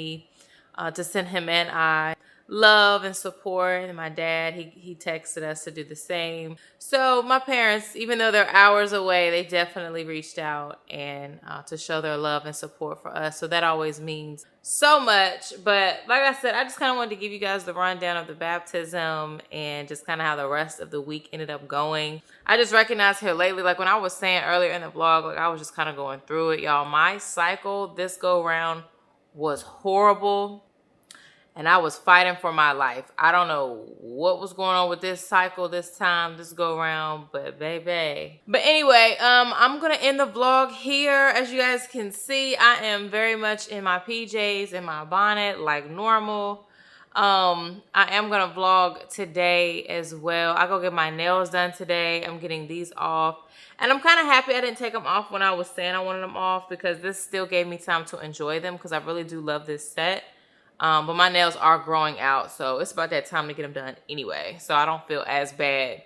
him and I love and support. And my dad, he texted us to do the same. So my parents, even though they're hours away, they definitely reached out and to show their love and support for us. So that always means so much. But like I said, I just kind of wanted to give you guys the rundown of the baptism and just kind of how the rest of the week ended up going. I just recognized here lately, like when I was saying earlier in the vlog, like I was just kind of going through it, y'all. My cycle this go round was horrible. And I was fighting for my life. I don't know what was going on with this cycle this time, this go around, but baby. But anyway, I'm gonna end the vlog here. As you guys can see, I am very much in my PJs and my bonnet like normal. I am gonna vlog today as well. I go get my nails done today. I'm getting these off. And I'm kind of happy I didn't take them off when I was saying I wanted them off, because this still gave me time to enjoy them, because I really do love this set. But my nails are growing out, so it's about that time to get them done anyway. So I don't feel as bad.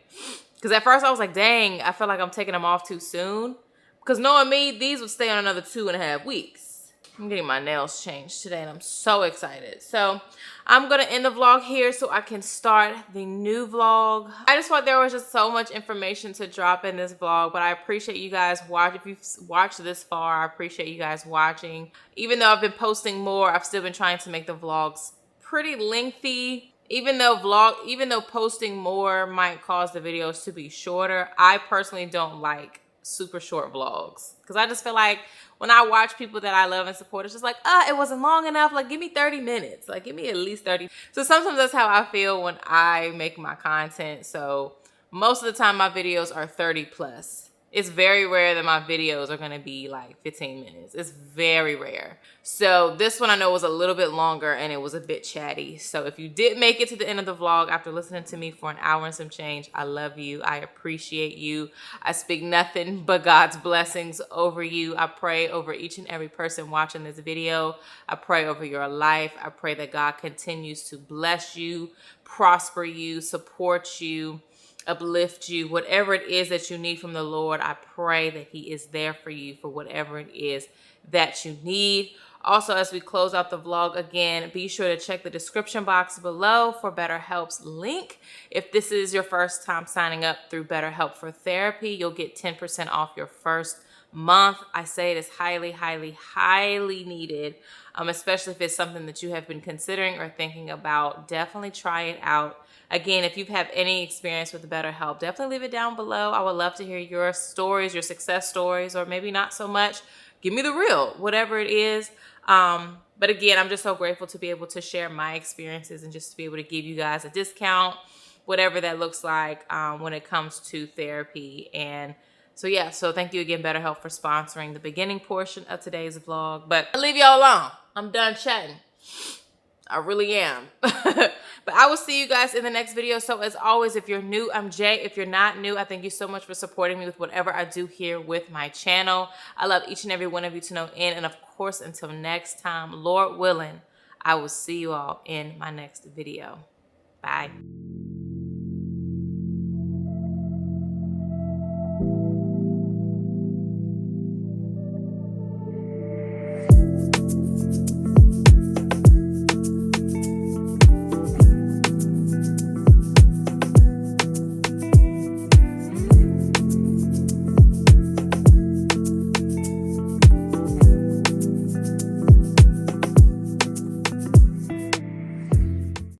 Because at first I was like, dang, I feel like I'm taking them off too soon. Because knowing me, these would stay on another 2.5 weeks. I'm getting my nails changed today, and I'm so excited. So I'm going to end the vlog here so I can start the new vlog. I just thought there was just so much information to drop in this vlog, but I appreciate you guys watching. If you've watched this far, I appreciate you guys watching. Even though I've been posting more, I've still been trying to make the vlogs pretty lengthy. Even though posting more might cause the videos to be shorter, I personally don't like super short vlogs, because I just feel like when I watch people that I love and support, it's just like, it wasn't long enough. Like, give me 30 minutes. Like, give me at least 30. So sometimes that's how I feel when I make my content. So most of the time my videos are 30 plus. It's very rare that my videos are going to be like 15 minutes. It's very rare. So this one I know was a little bit longer and it was a bit chatty. So if you did make it to the end of the vlog after listening to me for an hour and some change, I love you. I appreciate you. I speak nothing but God's blessings over you. I pray over each and every person watching this video. I pray over your life. I pray that God continues to bless you, prosper you, support you, uplift you, whatever it is that you need from the Lord. I pray that he is there for you for whatever it is that you need. Also, as we close out the vlog again, be sure to check the description box below for BetterHelp's link. If this is your first time signing up through BetterHelp for therapy, you'll get 10% off your first month. I say it is highly, highly, highly needed, especially if it's something that you have been considering or thinking about. Definitely try it out. Again, if you've had any experience with BetterHelp, definitely leave it down below. I would love to hear your stories, your success stories, or maybe not so much. Give me the real, whatever it is. But again, I'm just so grateful to be able to share my experiences and just to be able to give you guys a discount, whatever that looks like when it comes to therapy. And so yeah, so thank you again, BetterHelp, for sponsoring the beginning portion of today's vlog. But I'll leave y'all alone. I'm done chatting. I really am. But I will see you guys in the next video. So as always, if you're new, I'm Jay. If you're not new, I thank you so much for supporting me with whatever I do here with my channel. I love each and every one of you to no end. And of course, until next time, Lord willing, I will see you all in my next video. Bye.